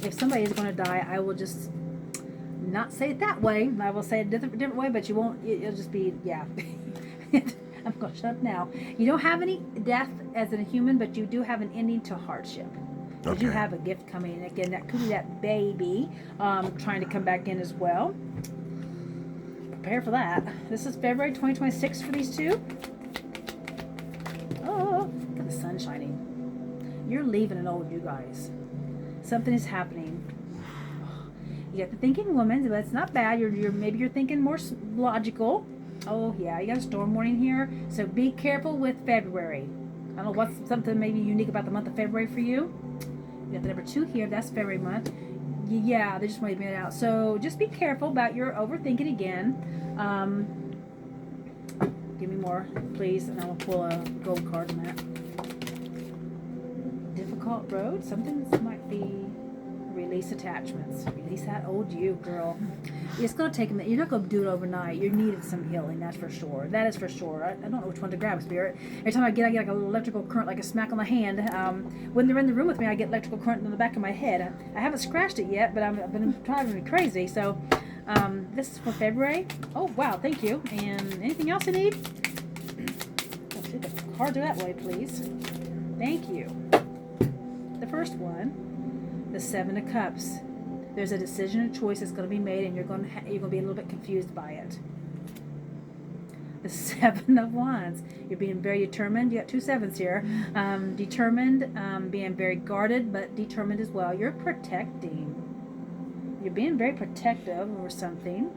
If somebody is going to die, I will just not say it that way. I will say it a different way, but you won't. It'll just be, yeah. I'm going to shut up now. You don't have any death as a human, but you do have an ending to hardship. Because you have a gift coming in. Again, that could be that baby trying to come back in as well. Prepare for that. This is February 2026 for these two. Oh, look at the sun shining. You're leaving an old you guys. Something is happening. You got the thinking woman, but it's not bad. Maybe you're thinking more logical. Oh yeah, you got a storm warning here, so be careful with February. I don't know what's something maybe unique about the month of February for you. You got the number 2 here. That's February month. Yeah, they just wanted me out. So just be careful about your overthinking again. Give me more, please, and I will pull a gold card on that. Difficult road. Something might be release attachments. Release that old you, girl. It's going to take a minute. You're not going to do it overnight. You needed some healing, that's for sure. That is for sure. I don't know which one to grab, Spirit. Every time I get like an electrical current, like a smack on the hand. When they're in the room with me, I get electrical current in the back of my head. I haven't scratched it yet, but I've been driving me crazy. So this is for February. Oh, wow. Thank you. And anything else I need? Let's see the cards are that way, please. Thank you. The first one. The 7 of Cups. There's a decision or choice that's going to be made, and you're going to be a little bit confused by it. The 7 of Wands. You're being very determined. You got 2 7s here. Determined, being very guarded, but determined as well. You're protecting. You're being very protective over something.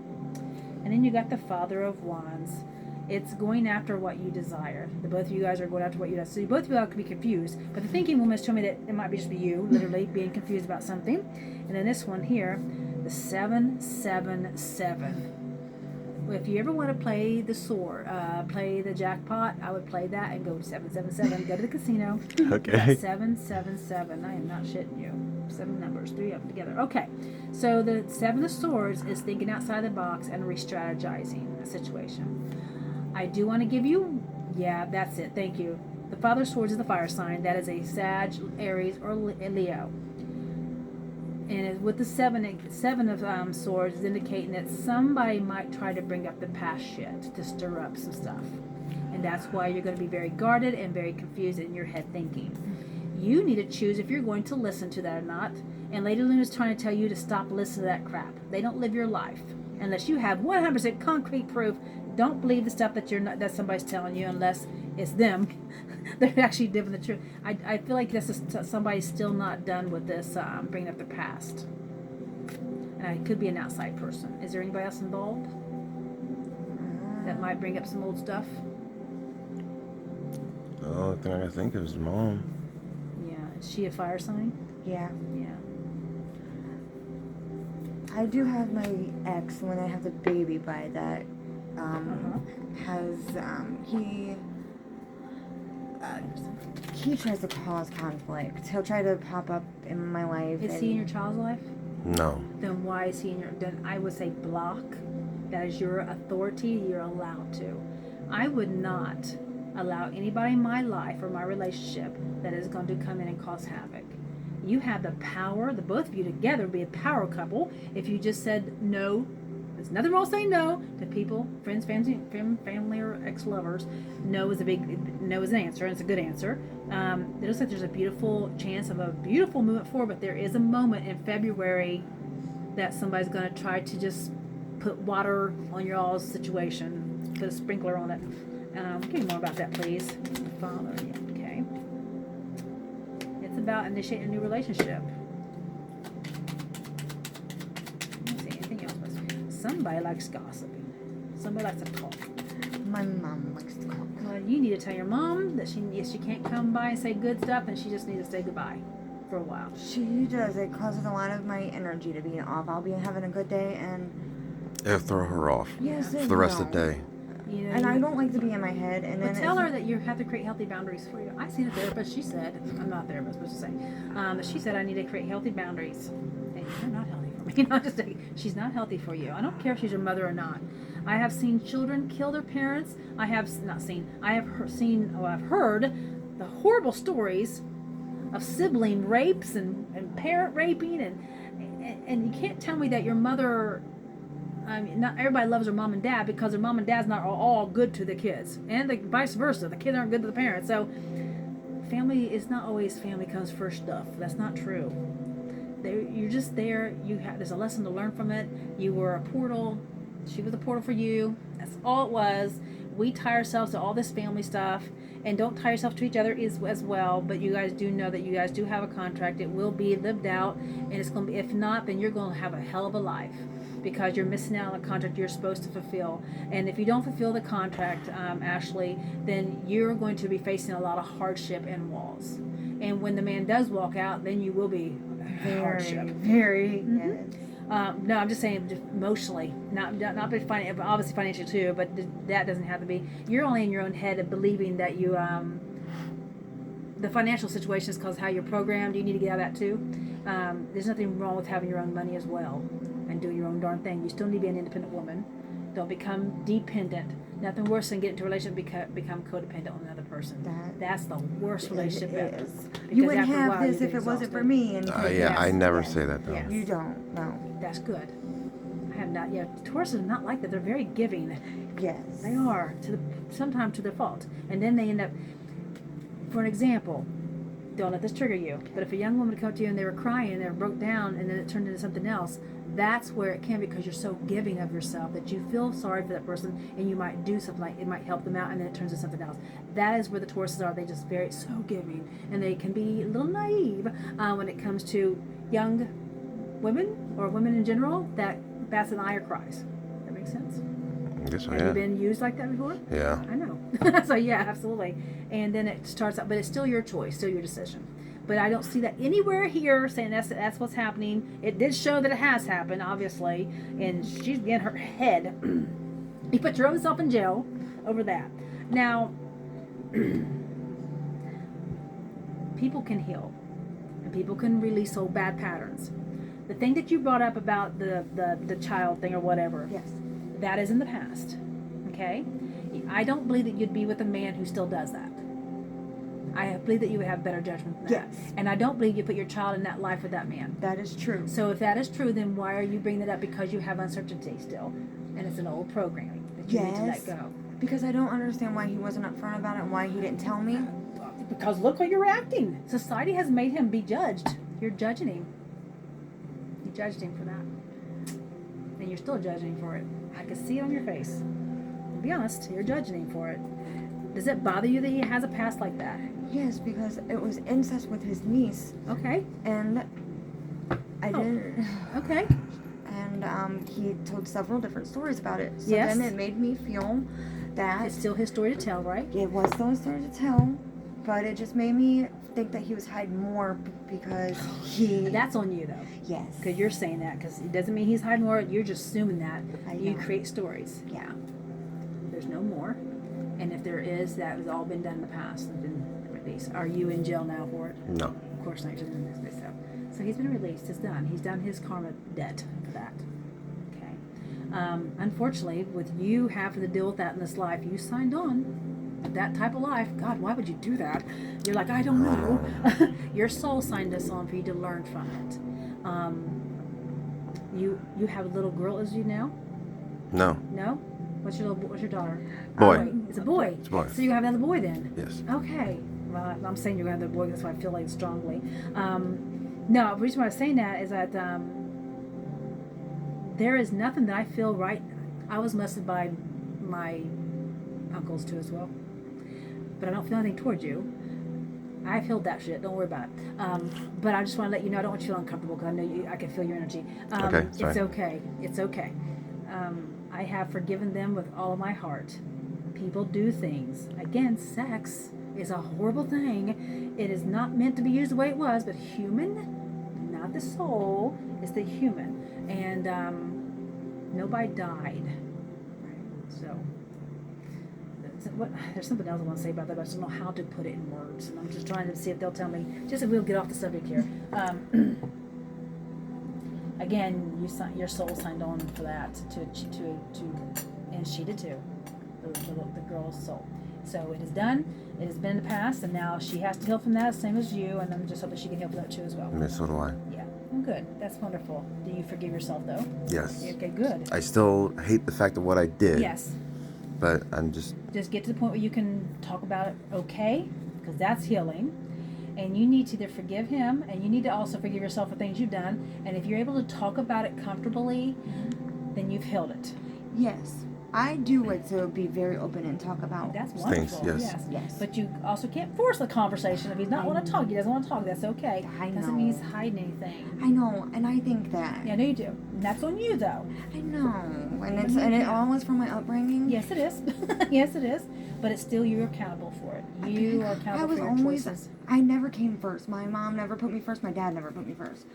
And then you got the Father of Wands. It's going after what you desire. The both of you guys are going after what you desire. So both of you all could be confused. But the thinking woman has told me that it might be just be you, literally, being confused about something. And then this one here, the 777. If you ever want to play the sword, play the jackpot, I would play that and go 777. Go to the casino. Okay. 777. I am not shitting you. 7 numbers, 3 of them together. Okay. So the 7 of Swords is thinking outside the box and re-strategizing a situation. I do want to give you, yeah, that's it. Thank you. The Father of Swords is the fire sign. That is a Sag, Aries, or Leo. And with the 7 of Swords is indicating that somebody might try to bring up the past shit to stir up some stuff. And that's why you're going to be very guarded and very confused in your head thinking. You need to choose if you're going to listen to that or not. And Lady Luna is trying to tell you to stop listening to that crap. They don't live your life unless you have 100% concrete proof. Don't believe the stuff that somebody's telling you unless it's them. They're actually living the truth. I feel like somebody's still not done with this bringing up the past. And it could be an outside person. Is there anybody else involved that might bring up some old stuff? The only thing I can think of is mom. Yeah. Is she a fire sign? Yeah. Yeah. I do have my ex when I have the baby by that. He tries to cause conflict. He'll try to pop up in my life. Is he in your child's life? No. Then why is he in your? Then I would say block. That is your authority. You're allowed to. I would not allow anybody in my life or my relationship that is going to come in and cause havoc. You have the power. The both of you together would be a power couple. If you just said no, there's nothing wrong saying no to people, friends, family, or ex-lovers. No is an answer, and it's a good answer. It looks like there's a beautiful chance of a beautiful movement forward, but there is a moment in February that somebody's going to try to just put water on your all's situation, put a sprinkler on it. Give me more about that, please. Father, yeah, okay. It's about initiating a new relationship. Let's see, anything else? Somebody likes gossiping. Somebody likes to talk. My mom likes to talk. Well, you need to tell your mom that she can't come by and say good stuff, and she just needs to say goodbye for a while. She does. It causes a lot of my energy to be off. I'll be having a good day and It'll throw her off yes, for the rest of the day. You know, and I don't like to be in my head. And then tell her that you have to create healthy boundaries for you. I seen a therapist. She said, I'm not a therapist, but to say, she said I need to create healthy boundaries. And you're not healthy for me. Not just saying, she's not healthy for you. I don't care if she's your mother or not. I have seen children kill their parents. I have heard the horrible stories of sibling rapes and parent raping and you can't tell me that your mother. I mean, not everybody loves their mom and dad because their mom and dad's not all good to the kids, and vice versa. The kids aren't good to the parents. So, family is not always family comes first stuff. That's not true. You're just there. There's a lesson to learn from it. You were a portal. She was a portal for you. That's all it was. We tie ourselves to all this family stuff, and don't tie yourself to each other as well. But you guys do know that you guys do have a contract. It will be lived out, and it's going to be. If not, then you're going to have a hell of a life. Because you're missing out on a contract you're supposed to fulfill. And if you don't fulfill the contract, Ashley, then you're going to be facing a lot of hardship and walls. And when the man does walk out, then you will be hardship. Very. Mm-hmm. No, I'm just saying emotionally, not obviously financially too, but that doesn't have to be. You're only in your own head of believing that you, the financial situation is because how you're programmed. You need to get out of that too. There's nothing wrong with having your own money as well. And do your own darn thing. You still need to be an independent woman. Don't become dependent. Nothing worse than get into a relationship become codependent on another person. That's the worst relationship ever. You wouldn't have this if it wasn't for me. And I never say that though. Yes. You don't. No. That's good. I have not yet. Tauruses are not like that. They're very giving. Yes. They are sometimes to their fault, and then they end up. For an example, don't let this trigger you. But if a young woman come to you and they were crying and they were broke down, and then it turned into something else. That's where it can be because you're so giving of yourself that you feel sorry for that person and you might do something like it might help them out and then it turns into something else. That is where the Tauruses are. They just so giving and they can be a little naive when it comes to young women or women in general that bats an eye or cries. That makes sense? Yes, Have you been used like that before? Yeah. I know. So yeah, absolutely. And then it starts out, but it's still your choice, still your decision. But I don't see that anywhere here saying that's what's happening. It did show that it has happened, obviously, and she's getting her head. You put your own self in jail over that. Now, people can heal, and people can release old bad patterns. The thing that you brought up about the child thing or whatever, Yes. that is in the past. Okay, I don't believe that you'd be with a man who still does that. I believe that you would have better judgment than that. Yes. And I don't believe you put your child in that life with that man. That is true. So if that is true, then why are you bringing it up? Because you have uncertainty still. And it's an old programming that you need to let go. Because I don't understand why he wasn't upfront about it and why he didn't tell me. Because look how you're reacting. Society has made him be judged. You're judging him. You judged him for that. And you're still judging him for it. I can see it on your face. To be honest, you're judging him for it. Does it bother you that he has a past like that? Yes, because it was incest with his niece, Okay. and I didn't. Okay. And he told several different stories about it. So Yes. then it made me feel that It's still his story to tell, right? it was still a story to tell, but it just made me think that he was hiding more because he. That's on you, though. Yes. Because you're saying that. Because it doesn't mean he's hiding more. You're just assuming that. I You know. create stories. Yeah. There's no more. And if there is, that has all been done in the past and been released. Are you in jail now for it? No. Of course not. You're in this space. So he's been released. It's done. He's done his karma debt for that. Okay. Unfortunately, with you having to deal with that in this life, you signed on with that type of life. God, why would you do that? You're like, I don't know. Your soul signed us on for you to learn from it. You have a little girl, as you know? No. No? What's your daughter? Boy. It's a boy. It's a boy. So you have another boy then? Yes. Okay. Well, I'm saying you're going to have another boy. That's why I feel like strongly. No, the reason why I'm saying that is that there is nothing that I feel right. I was molested by my uncles too as well. But I don't feel anything towards you. I've healed that shit. Don't worry about it. But I just want to let you know I don't want you to feel uncomfortable because I know I can feel your energy. Okay, sorry. It's okay. It's okay. I have forgiven them with all of my heart. People do things. Again, sex is a horrible thing. It is not meant to be used the way it was, but human, not the soul, it's the human. And nobody died. So, there's something else I want to say about that, but I just don't know how to put it in words. And I'm just trying to see if they'll tell me, just if we'll get off the subject here. Again, your soul signed on for that and she did too, the girl's soul. So it is done. It has been in the past, and now she has to heal from that, same as you. And I'm just hoping she can heal from that too as well. I mean, so do I. Yeah, well, good. That's wonderful. Do you forgive yourself though? Yes. Okay, good. I still hate the fact of what I did. Yes. But I'm just. Just get to the point where you can talk about it, okay? Because that's healing. And you need to either forgive him, and you need to also forgive yourself for things you've done. And if you're able to talk about it comfortably, then you've healed it. Yes. I do like to be very open and talk about. That's Things, wonderful. yes. Yes. But you also can't force the conversation. If he's not want to talk, he doesn't want to talk. That's okay. I Doesn't mean he's know. hiding anything. I know, and I think that. Yeah, I know you do. And that's on you, though. I know, and it all was from my upbringing. Yes, it is. Yes, it is. But it's still you're accountable for it. You are accountable for your choices. I never came first. My mom never put me first. My dad never put me first.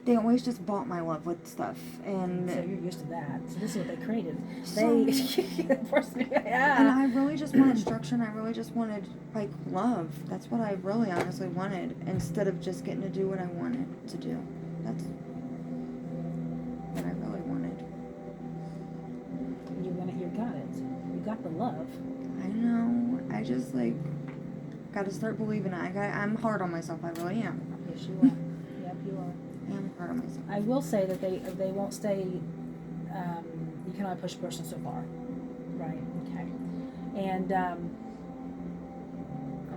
They always just bought my love with stuff, and So you're used to that. So this is what they created. So- Yeah. and I really just wanted structure, and I really just wanted like love. That's what I really honestly wanted, instead of just getting to do what I wanted to do. That's what I really wanted. You got it. You got the love. I know. I just like got to start believing it. I'm hard on myself. I really am. Yes, you are. Yep, you are. I am hard on myself. I will say that they won't stay. You can only push a person so far, right? Okay. And I'm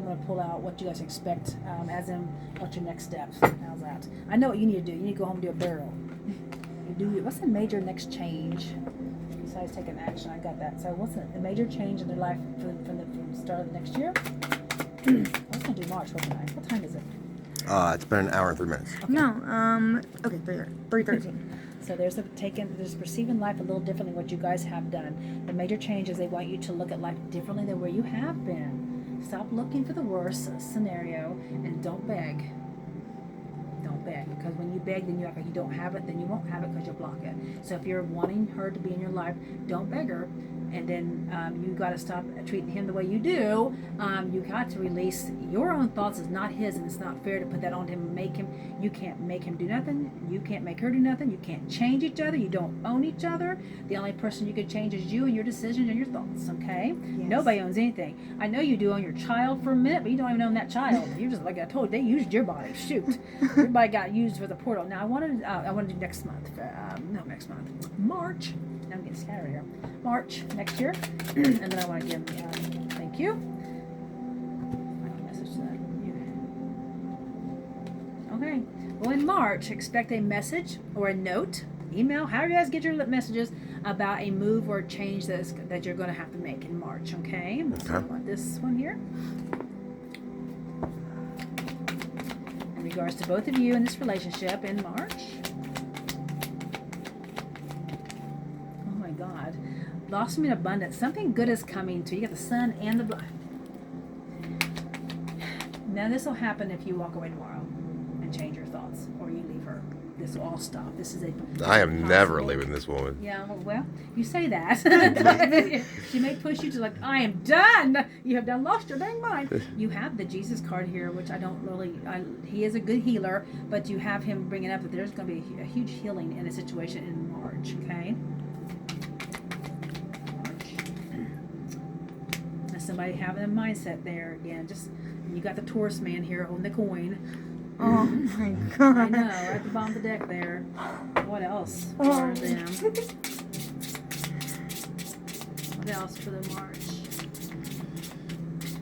going to pull out what you guys expect, as in what's your next steps. How's that? I know what you need to do. You need to go home and do a burial. You do. What's the major next change besides taking action? I got that. So what's the major change in their life from the start of the next year? I was going to do March, wasn't I? What time is it? It's been an hour and 3 minutes. No. Okay. 3:13. So there's perceiving life a little differently what you guys have done. The major change is they want you to look at life differently than where you have been. Stop looking for the worst scenario and don't beg. Don't beg, because when you beg, then you act like you don't have it, then you won't have it because you'll block it. So if you're wanting her to be in your life, don't beg her. And then you got to stop treating him the way you do. You got to release your own thoughts. It's not his, and it's not fair to put that on him and make him. You can't make him do nothing. You can't make her do nothing. You can't change each other. You don't own each other. The only person you can change is you and your decisions and your thoughts. Okay? Yes. Nobody owns anything. I know you do own your child for a minute, but you don't even own that child. You just, like I told you, they used your body. Shoot, everybody got used for the portal. Now I want to do next month. No, next month, March. I'm getting scattered here. March next year, and then I want to give thank you. Message to that. Okay. Well, in March, expect a message or a note, email, however you guys get your messages about a move or change that you're going to have to make in March. Okay. So I want this one here. In regards to both of you in this relationship in March. Oh my God. Blossom in abundance. Something good is coming to you. You got the sun and the blood. Now this will happen if you walk away tomorrow and change your thoughts, or you leave her. This will all stop. This is a I am never possible- leaving this woman. Yeah, well, you say that. She may push you to like, I am done. You have done lost your dang mind. You have the Jesus card here, which I don't really. He is a good healer, but you have him bringing up that there's going to be a huge healing in a situation in March. Okay. March. That's somebody having a mindset there again. Just you got the Taurus man here holding the coin. Oh my God. I know, right at the bottom of the deck there. What else for them? What else for the March?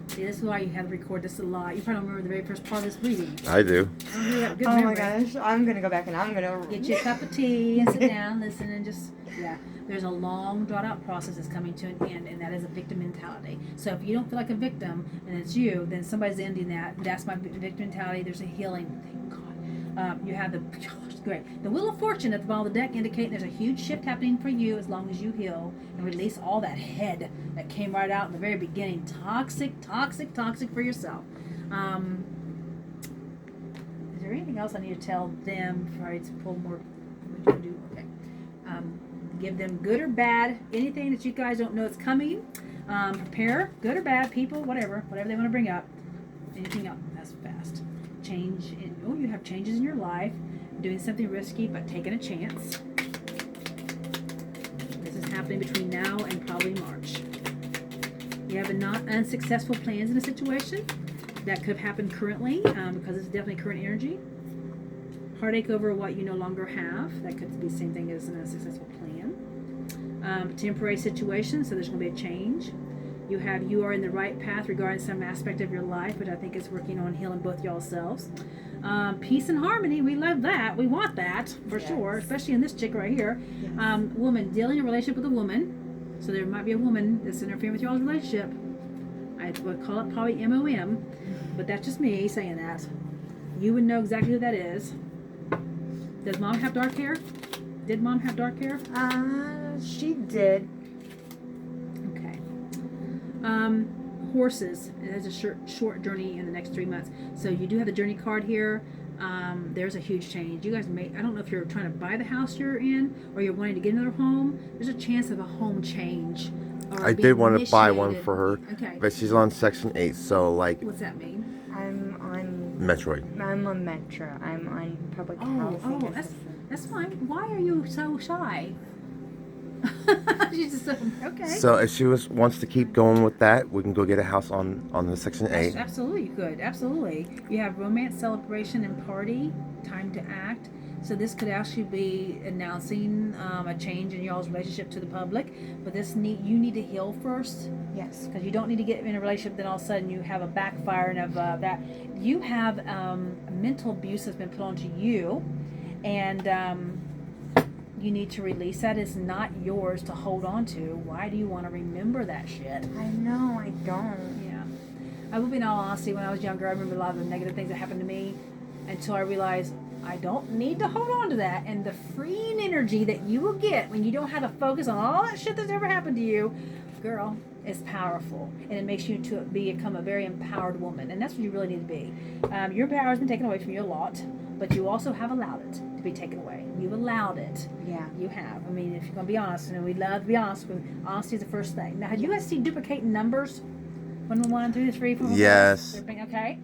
See, this is why you have to record this a lot. You probably don't remember the very first part of this reading. I do. Oh, you have a good Oh memory. my gosh, I'm gonna go back and I'm gonna Get you a cup of tea and sit down, listen, and just, yeah. There's a long, drawn-out process that's coming to an end, and that is a victim mentality. So if you don't feel like a victim, and it's you, then somebody's ending that. That's my victim mentality. There's a healing. Thank God. You have the, great. The Wheel of Fortune at the bottom of the deck indicating there's a huge shift happening for you as long as you heal and release all that head that came right out in the very beginning. Toxic for yourself. Is there anything else I need to tell them before I pull more? What do you do? Okay. Give them good or bad, anything that you guys don't know is coming. Prepare, good or bad, people, whatever they want to bring up. Anything else? That's fast. You have changes in your life. Doing something risky, but taking a chance. This is happening between now and probably March. You have not unsuccessful plans in a situation. That could have happened currently, because it's definitely current energy. Heartache over what you no longer have. That could be the same thing as an unsuccessful plan. Temporary situation, so there's going to be a change. You are in the right path regarding some aspect of your life, which I think is working on healing both y'all selves. Peace and harmony, we love that. We want that for sure, especially in this chick right here. Yes. Woman, dealing in a relationship with a woman. So there might be a woman that's interfering with y'all's relationship. I would call it probably MOM, but that's just me saying that. You would know exactly who that is. Does mom have dark hair? Did mom have dark hair? She did. Okay. Horses. It has a short journey in the next 3 months. So you do have the journey card here. There's a huge change. You guys I don't know if you're trying to buy the house you're in or you're wanting to get another home. There's a chance of a home change. I did want to buy one for her, Okay. but she's on Section 8, so like What's that mean? I'm on Metroid. Metro. I'm on public housing. That's fine. Why are you so shy? She's just okay. So if she wants to keep going with that, we can go get a house on the Section 8. Absolutely, you could. Absolutely. You have romance, celebration, and party. Time to act. So this could actually be announcing a change in y'all's relationship to the public. But you need to heal first. Yes. Because you don't need to get in a relationship, then all of a sudden you have a backfiring of that. You have mental abuse that's been put onto you, and you need to release that. It's not yours to hold on to. Why do you want to remember that shit? I know, I don't. Yeah. I will be in all honesty, when I was younger, I remember a lot of the negative things that happened to me until I realized I don't need to hold on to that. And the freeing energy that you will get when you don't have to focus on all that shit that's ever happened to you, girl, is powerful. And it makes you to become a very empowered woman. And that's what you really need to be. Your power has been taken away from you a lot, but you also have allowed it to be taken away. You've allowed it. Yeah. You have. I mean, if you're going to be honest, and we love to be honest, honesty is the first thing. Now, have you guys seen duplicating numbers? 1, 1, 2, 3, 4, 5, Yes. okay.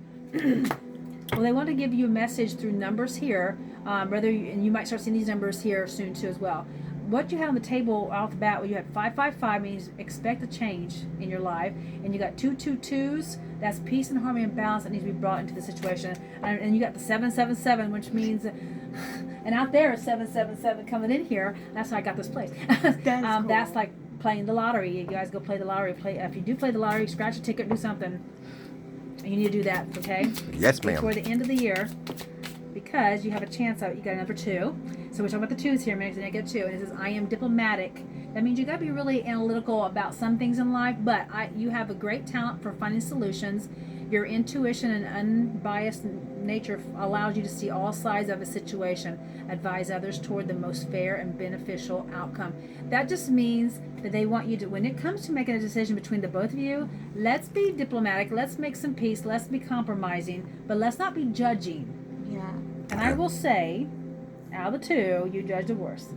Well, they want to give you a message through numbers here. And you might start seeing these numbers here soon too as well. What you have on the table off the bat, well, you had 555 means expect a change in your life, and you got 222s. That's peace and harmony and balance that needs to be brought into the situation, and you got the 777, which means And out there is 777 coming in here. That's how I got this place. That's cool. That's like playing the lottery. You guys go play the lottery. If you do play the lottery, scratch a ticket, do something. You need to do that, okay? Yes, ma'am. Before the end of the year, because you have a chance of it. You got a number 2. So we're talking about the 2s here, because I get 2. And it says, I am diplomatic. That means you got to be really analytical about some things in life, but you have a great talent for finding solutions. Your intuition and unbiased nature allows you to see all sides of a situation, advise others toward the most fair and beneficial outcome. That just means that they want you to, when it comes to making a decision between the both of you, let's be diplomatic, let's make some peace, let's be compromising, but let's not be judging. Yeah. And I will say, out of the 2, you judge the worst.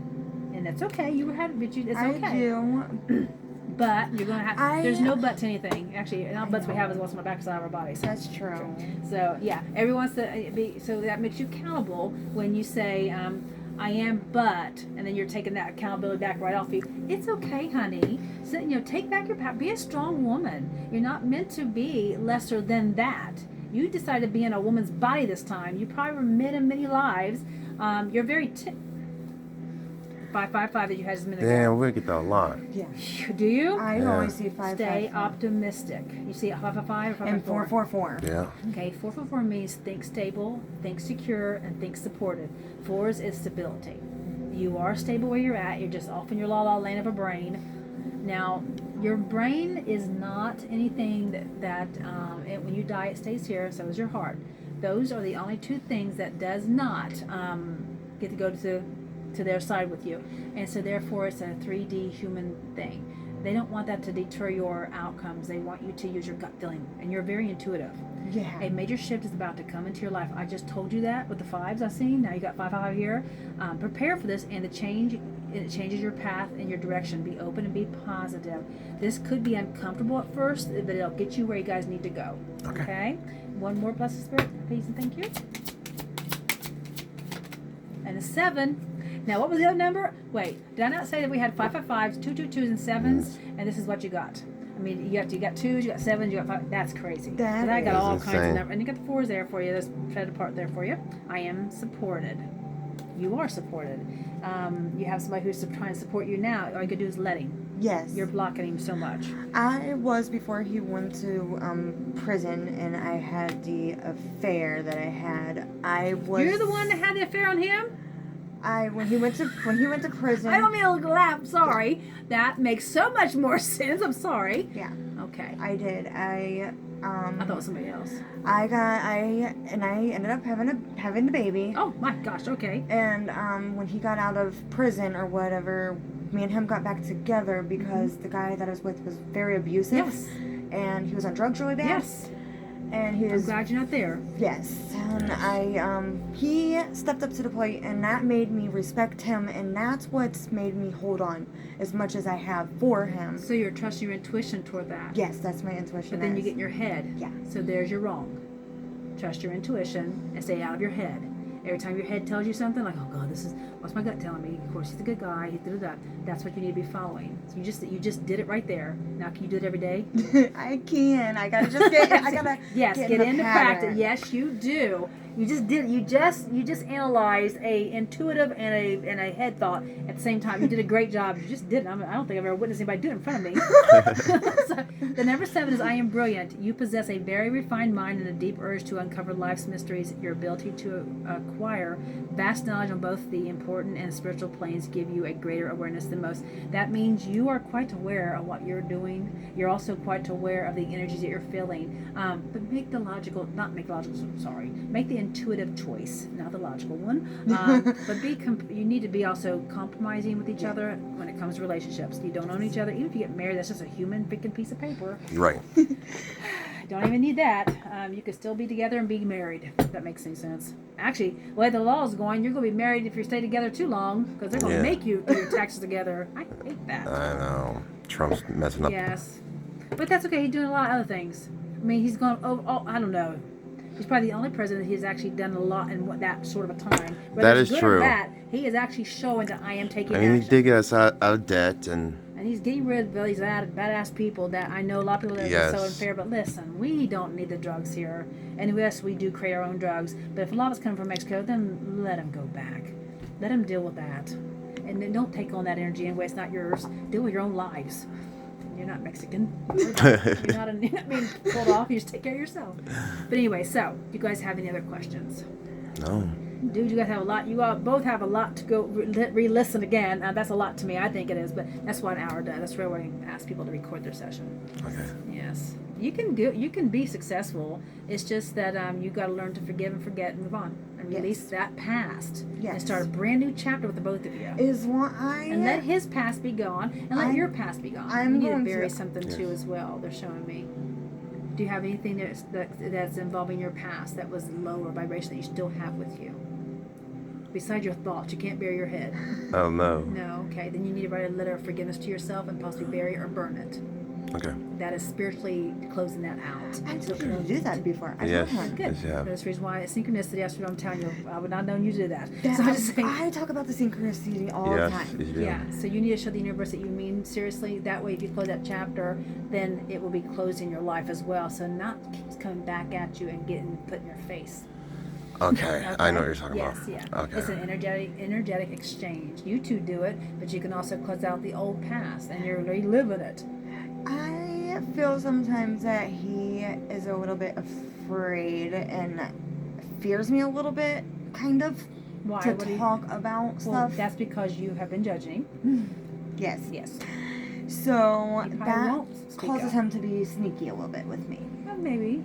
And that's okay. You had, but it's okay. I do. But you're gonna have. There's no but to anything. Actually, all buts we have is what's on the backside of our bodies. That's true. So yeah, everyone wants to be. So that makes you accountable when you say, "I am," but, and then you're taking that accountability back right off you. It's okay, honey. So take back your power. Be a strong woman. You're not meant to be lesser than that. You decided to be in a woman's body this time. You probably were men in many lives. You're very. 555 that you had just a minute ago. Damn, we get that a lot. Yeah. Do you? I Yeah. always see 5. Stay optimistic. You see it 555 or 554? And 444. Yeah. Okay, 444 means think stable, think secure, and think supported. 4s is stability. You are stable where you're at. You're just off in your la-la land of a brain. Now, your brain is not anything that when you die, it stays here. So is your heart. Those are the only 2 things that does not get to go to their side with you, and so therefore it's a 3D human thing. They don't want that to deter your outcomes. They want you to use your gut feeling, and you're very intuitive. Yeah. A major shift is about to come into your life. I just told you that with the 5s I've seen. Now you got 555 here. Prepare for this, and it changes your path and your direction. Be open and be positive. This could be uncomfortable at first, but it'll get you where you guys need to go. Okay? One more blessed spirit, please and thank you. And a 7. Now, what was the other number? Wait, did I not say that we had 555s, 222s, and 7s? And this is what you got. I mean, you got 2s, you got 7s, you got 5. That's crazy. That I got is all kinds of insane. numbers. And you got the 4s there for you. There's fed apart there for you. I am supported. You are supported. You have somebody who's trying to support you now. All you could do is let him. Yes. You're blocking him so much. I was before he went to prison, and I had the affair that I had. You're the one that had the affair on him? When he went to prison. I don't mean to laugh. Sorry. That makes so much more sense. I'm sorry. Yeah. Okay. I did. I thought it was somebody else. I ended up having the baby. Oh my gosh. Okay. And when he got out of prison or whatever, me and him got back together because the guy that I was with was very abusive. Yes. And he was on drugs really bad. Yes. And he I'm was. glad you're not there. Yes. And he stepped up to the plate, and that made me respect him, and that's what's made me hold on as much as I have for him. So you're trusting your intuition toward that. Yes, that's my intuition. But then you get in your head. Yeah. So there's your wrong. Trust your intuition and stay out of your head. Every time your head tells you something, like, oh God, what's my gut telling me? Of course, he's a good guy. He did that. That's what you need to be following. So you just did it right there. Now, can you do it every day? I can. I gotta just get. I gotta. Yes, get get in the into pattern. practice. Yes, you do. You just did. You just analyzed a intuitive and a head thought at the same time. You did a great job. You just did it. I don't think I've ever witnessed anybody do it in front of me. So, the number 7 is I am brilliant. You possess a very refined mind and a deep urge to uncover life's mysteries. Your ability to acquire vast knowledge on both the important and spiritual planes give you a greater awareness than most. That means you are quite aware of what you're doing. You're also quite aware of the energies that you're feeling. But make the intuitive choice, not the logical one. But you need to be also compromising with each other when it comes to relationships. You don't own each other. Even if you get married, that's just a human freaking piece of paper. Right. Don't even need that. You could still be together and be married, if that makes any sense. Actually, the way the law is going, you're going to be married if you stay together too long, because they're going to make you do your taxes together. I hate that. I know. Trump's messing up. Yes. But that's okay. He's doing a lot of other things. I mean, he's gone, I don't know. He's probably the only president he's actually done a lot in that sort of a time. Whether That it's is good or true. bad, he is actually showing that I am taking I mean, he action. did get us out of debt, and He's getting rid of these badass people that I know a lot of people that are so unfair. But listen, we don't need the drugs here. And yes, we do create our own drugs. But if a lot of us come from Mexico, then let them go back. Let him deal with that. And then don't take on that energy anyway. It's not yours. Deal with your own lives. You're not Mexican. You're not being pulled off. You just take care of yourself. But anyway, so, do you guys have any other questions? No. Dude, you guys have a lot. You all both have a lot to go re-listen again. That's a lot to me. I think it is, but that's what an hour does. That's where we ask people to record their session. Okay. Yes, you can do. You can be successful. It's just that you got to learn to forgive and forget and move on and release that past and Yes. start a brand new chapter with the both of you. Is what And let his past be gone, and let your past be gone. I'm you need to going bury to- something too Yes. as well. They're showing me. Do you have anything that's involving your past that was lower vibration that you still have with you? Besides your thoughts, you can't bury your head. Oh, no. No, okay. Then you need to write a letter of forgiveness to yourself and possibly bury or burn it. Okay. That is spiritually closing that out. I told you to do that before. I Yes. told him. Good. Yes, you have. That's the reason why it's synchronicity. That's what I'm telling you. I would not know you to do that. That- So I'm just saying. I talk about the synchronicity all the Yes, time. you do. Yeah, so you need to show the universe that you mean seriously. That way, if you close that chapter, then it will be closed in your life as well. So not keeps coming back at you and getting put in your face. Okay. I know what you're talking yes, about. yeah. Okay. It's an energetic exchange. You two do it, but you can also close out the old past, and you're reliving it. I feel sometimes that he is a little bit afraid and fears me a little bit, kind of, Why? to What do you- talk about Well, stuff. that's because you have been judging. Yes. Yes. So He probably that won't speak causes up. him to be sneaky a little bit with me. Well, maybe.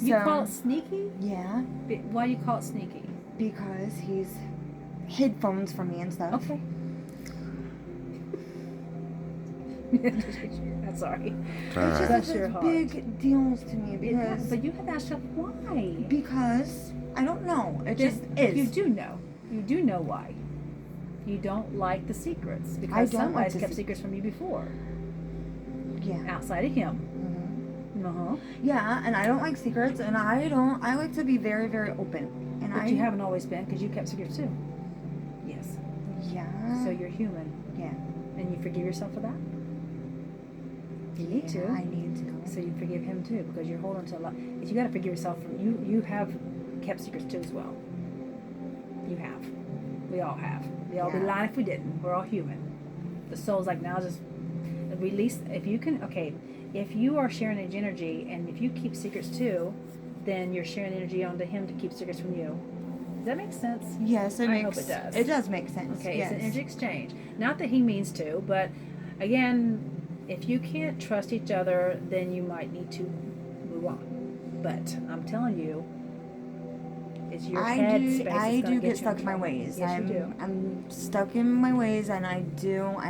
You So- call it sneaky? Yeah, Why do you call it sneaky? because he's hid phones from me and stuff. Okay. I'm sorry. It's Alright. just Bless it's your heart. big deals to me Yeah, because but you have to ask yourself why. because I don't know. It Then just is. You do know. You do know why. You don't like the secrets because I don't like somebody's the kept se- secrets from you before, Yeah. outside of him. Mhm. Uh-huh. Yeah, and I don't like secrets, and I like to be very, very open. And But you haven't always been because you kept secrets too. Yes. Yeah. So you're human, yeah. and you forgive yourself for that. You need Yeah, to. I need to. So you forgive him too because you're holding to a lot. If you got to forgive yourself from you, you have kept secrets too as well. You have. We all have. We all be Yeah. lying if we didn't. We're all human. The soul's like now just release. If you can, okay. If you are sharing energy and if you keep secrets too, then you're sharing energy onto him to keep secrets from you. Does that make sense? Yes, it I makes. hope it does. It does make sense. Okay, Yes. it's an energy exchange. Not that he means to, but again, if you can't trust each other, then you might need to move on. But I'm telling you, it's your head space. I that's gonna do get you stuck in in my trouble. ways. Yes, you do. I'm stuck in my ways, and I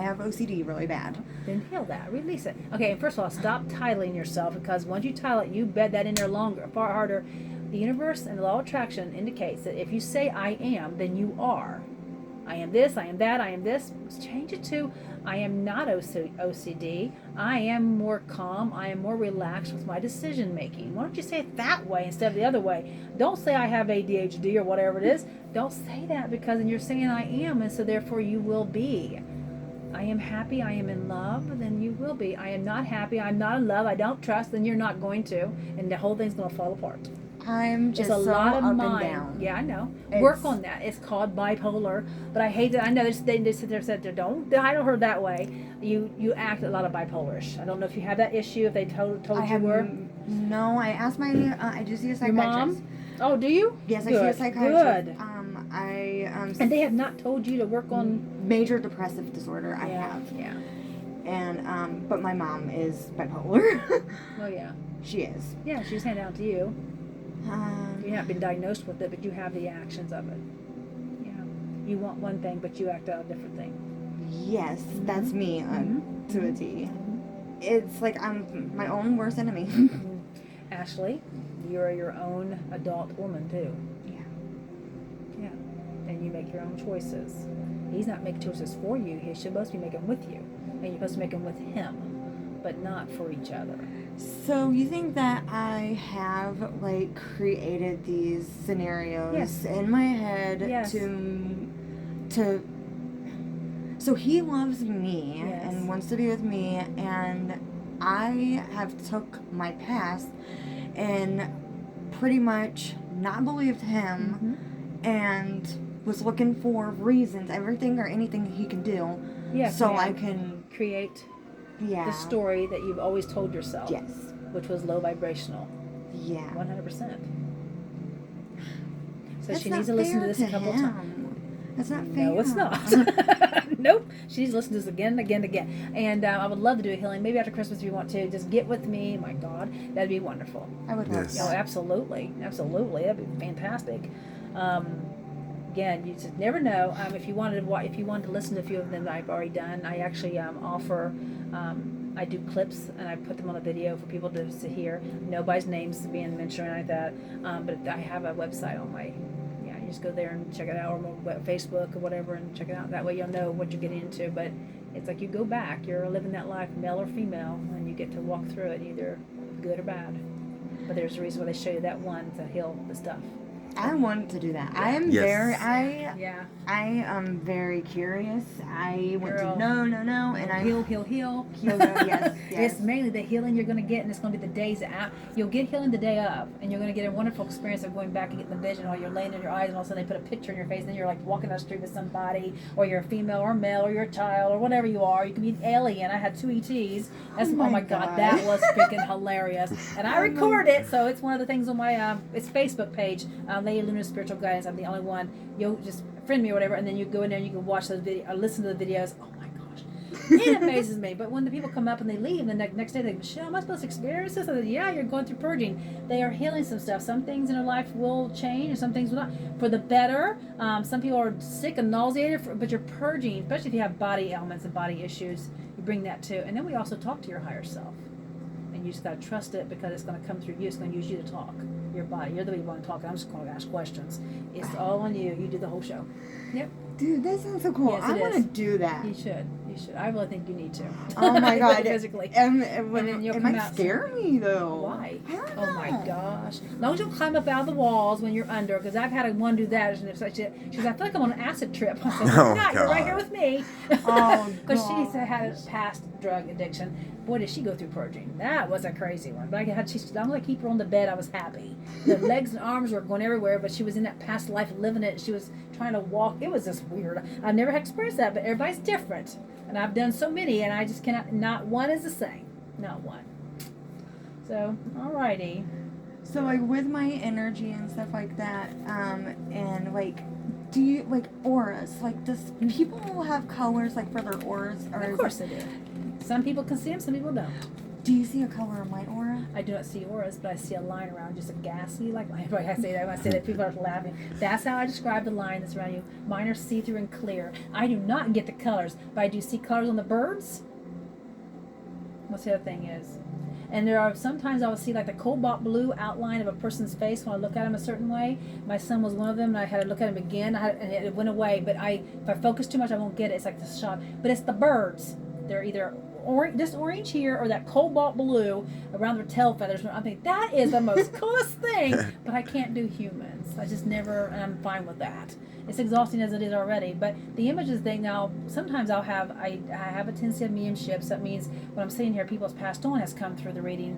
have OCD really bad. Then heal that, release it. Okay, and first of all, stop titling yourself because once you title it, you bed that in there longer, far harder. The universe and the law of attraction indicates that if you say I am, then you are. I am this, I am that, I am this. Change it to I am not OCD. I am more calm. I am more relaxed with my decision making. Why don't you say it that way instead of the other way? Don't say I have ADHD or whatever it is. Don't say that because then you're saying I am, and so therefore you will be. I am happy, I am in love, then you will be. I am not happy, I'm not in love, I don't trust, then you're not going to, and the whole thing's going to fall apart. I'm just It's a so lot of up mind. and down. Yeah, I know. It's- Work on that. It's called bipolar, but I hate that. I know they sit there and said, don't heard that way. You act a lot of bipolarish. I don't know if you have that issue. If they told I you have were. no. I asked my. I do see a Your psychiatrist. mom? Oh, do you? Yes, I Good. see a psychiatrist. Good. And And they have not told you to work on. major depressive disorder. I Yeah. have. Yeah. And but my mom is bipolar. Oh yeah. She is. Yeah. She's handed out to you. Um, You've not been diagnosed with it, but you have the actions of it. Yeah. You want one thing, but you act out a different thing. Yes, that's me Mhm. to a T. It's like I'm my own worst enemy. Ashley, you're your own adult woman too. Yeah. Yeah. And you make your own choices. He's not making choices for you. He's supposed to be making with you. And you're supposed to make them with him, but not for each other. So you think that I have like created these scenarios Yes. in my head Yes. to so he loves me Yes. and wants to be with me, and I have took my past and pretty much not believed him Mm-hmm. and was looking for reasons, everything or anything he can do, Yeah. so yeah. I can, create yeah. the story that you've always told yourself. Yes. Which was low vibrational. Yeah. 100%. So That's she not needs to listen to fair this a couple him. times. That's not fair. No, it's not. Nope. She needs to listen to this again and again and again. And I would love to do a healing. Maybe after Christmas if you want to. Just get with me. My God. That'd be wonderful. I would love Yes. Oh, that. absolutely. Absolutely. That'd be fantastic. Again, you just never know. If you wanted to listen to a few of them that I've already done, I actually offer. I do clips and I put them on a video for people to hear. Nobody's names being mentioned or anything like that. But I have a website on my. Yeah, you just go there and check it out, or my Facebook or whatever, and check it out. That way you'll know what you're getting into. But it's like you go back. You're living that life, male or female, and you get to walk through it, either good or bad. But there's a reason why they show you that one to heal the stuff. I want to do that. I am Yes. Yeah. I am very curious. I want Girl. to know, and I heal. heal. Yes, yes. It's mainly the healing you're going to get, and it's going to be the days out. You'll get healing the day of, and you're going to get a wonderful experience of going back and getting the vision while you're laying in your eyes, and all of a sudden they put a picture in your face, and then you're like walking down the street with somebody, or you're a female or male, or you're a child, or whatever you are. You can be an alien. I had 2 ETs. That's, Oh my God, God. that was freaking hilarious. And I record it, so it's one of the things on my it's Facebook page, Lady Luna Spiritual Guidance. I'm the only one. You'll just friend me or whatever, and then you go in there and you can watch those videos, or listen to the videos. Oh my gosh, it amazes me. But when the people come up and they leave, and the next day they go, Michelle, am I supposed to experience this? I said, yeah, you're going through purging. They are healing some stuff. Some things in their life will change, and some things will not, for the better. Some people are sick and nauseated, but you're purging, especially if you have body ailments and body issues. You bring that too, and then we also talk to your higher self. You just got to trust it, because it's going to come through you. It's going to use you to talk. Your body. You're the one talking. I'm just going to ask questions. It's all on you. You do the whole show. Yep. Dude, that sounds so cool. Yes, I it want to is. do that. You should. You should. I really think you need to. Oh my God. Physically. And then you'll it come might out scare me though. Why? I don't Oh my know. gosh. As long as you climb up out of the walls when you're under, because I've had one do that. And it's like, she's like, I feel like I'm on an acid trip. I said, Oh, you're not. You're right God. here with me. Oh, But God. she's had a past drug addiction. Boy, did she go through purging. That was a crazy one. But as long as I keep her on the bed, I was happy. The legs and arms were going everywhere, but she was in that past life living it. She was trying to walk. It was just weird. I've never had experienced that, but everybody's different. And I've done so many, and I just cannot, not one is the same. Not one. So, alrighty. So like with my energy and stuff like that, and like, do you like auras? Like, does people have colors like for their auras, or Of course they do. Some people can see them, some people don't. do you see a color in my aura? I do not see auras, but I see a line around, just a gassy, like I say that. When I say that, people are laughing. That's how I describe the line that's around you. Mine are see-through and clear. I do not get the colors, but I do see colors on the birds. What's the other thing is? And there are sometimes I will see like the cobalt blue outline of a person's face when I look at him a certain way. My son was one of them, and I had to look at him again, and it went away. But if I focus too much, I won't get it. It's like the shot. But it's the birds. They're either this orange here or that cobalt blue around their tail feathers. I think that is the most coolest thing. But I can't do humans. I just never, and I'm fine with that. It's exhausting as it is already. But the images thing now, sometimes I have a tendency of mediumships. That means when I'm sitting here, people's passed on has come through the reading.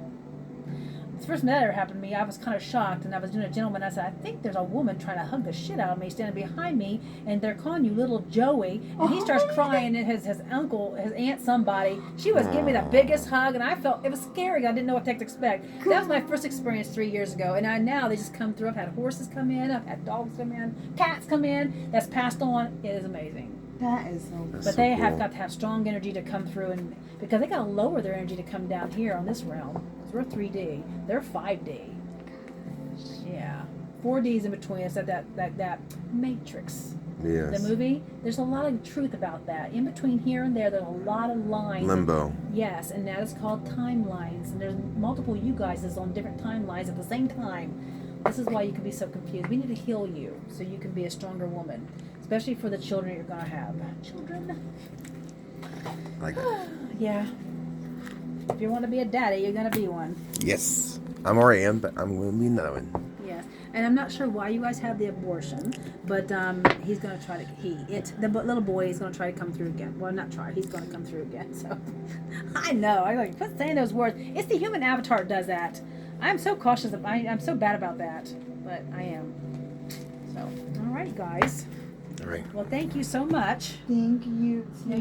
The first time that ever happened to me, I was kind of shocked, and I was doing a gentleman. I said, I think there's a woman trying to hug the shit out of me, standing behind me, and they're calling you little Joey, and he starts crying, and his uncle, his aunt, somebody, she was giving me the biggest hug, and I felt, it was scary. I didn't know what to expect. That was my first experience 3 years ago, and now they just come through. I've had horses come in, I've had dogs come in, cats come in, that's passed on. It is amazing. That is so cool. That's But so they have cool. got to have strong energy to come through, and because they got to lower their energy to come down here on this realm. Because we're 3D, they're 5D. Yeah, 4D's in between us. That Matrix, Yes. the movie. There's a lot of truth about that. In between here and there, there's a lot of lines. Limbo. Yes, and that is called timelines. And there's multiple you guys is on different timelines at the same time. This is why you can be so confused. We need to heal you so you can be a stronger woman, especially for the children you're going to have. Children? Like, Yeah. If you want to be a daddy, you're going to be one. yes. I'm already am, but I'm going to be another one. Yes. And I'm not sure why you guys have the abortion, but he's going to try to, the little boy is going to try to come through again. Well, not try, he's going to come through again. So, I know. I like, quit saying those words. It's the human avatar that does that. I'm so cautious. I'm so bad about that, but I am. So, all right, guys. 3. Well, thank you so much. Thank you. Yeah,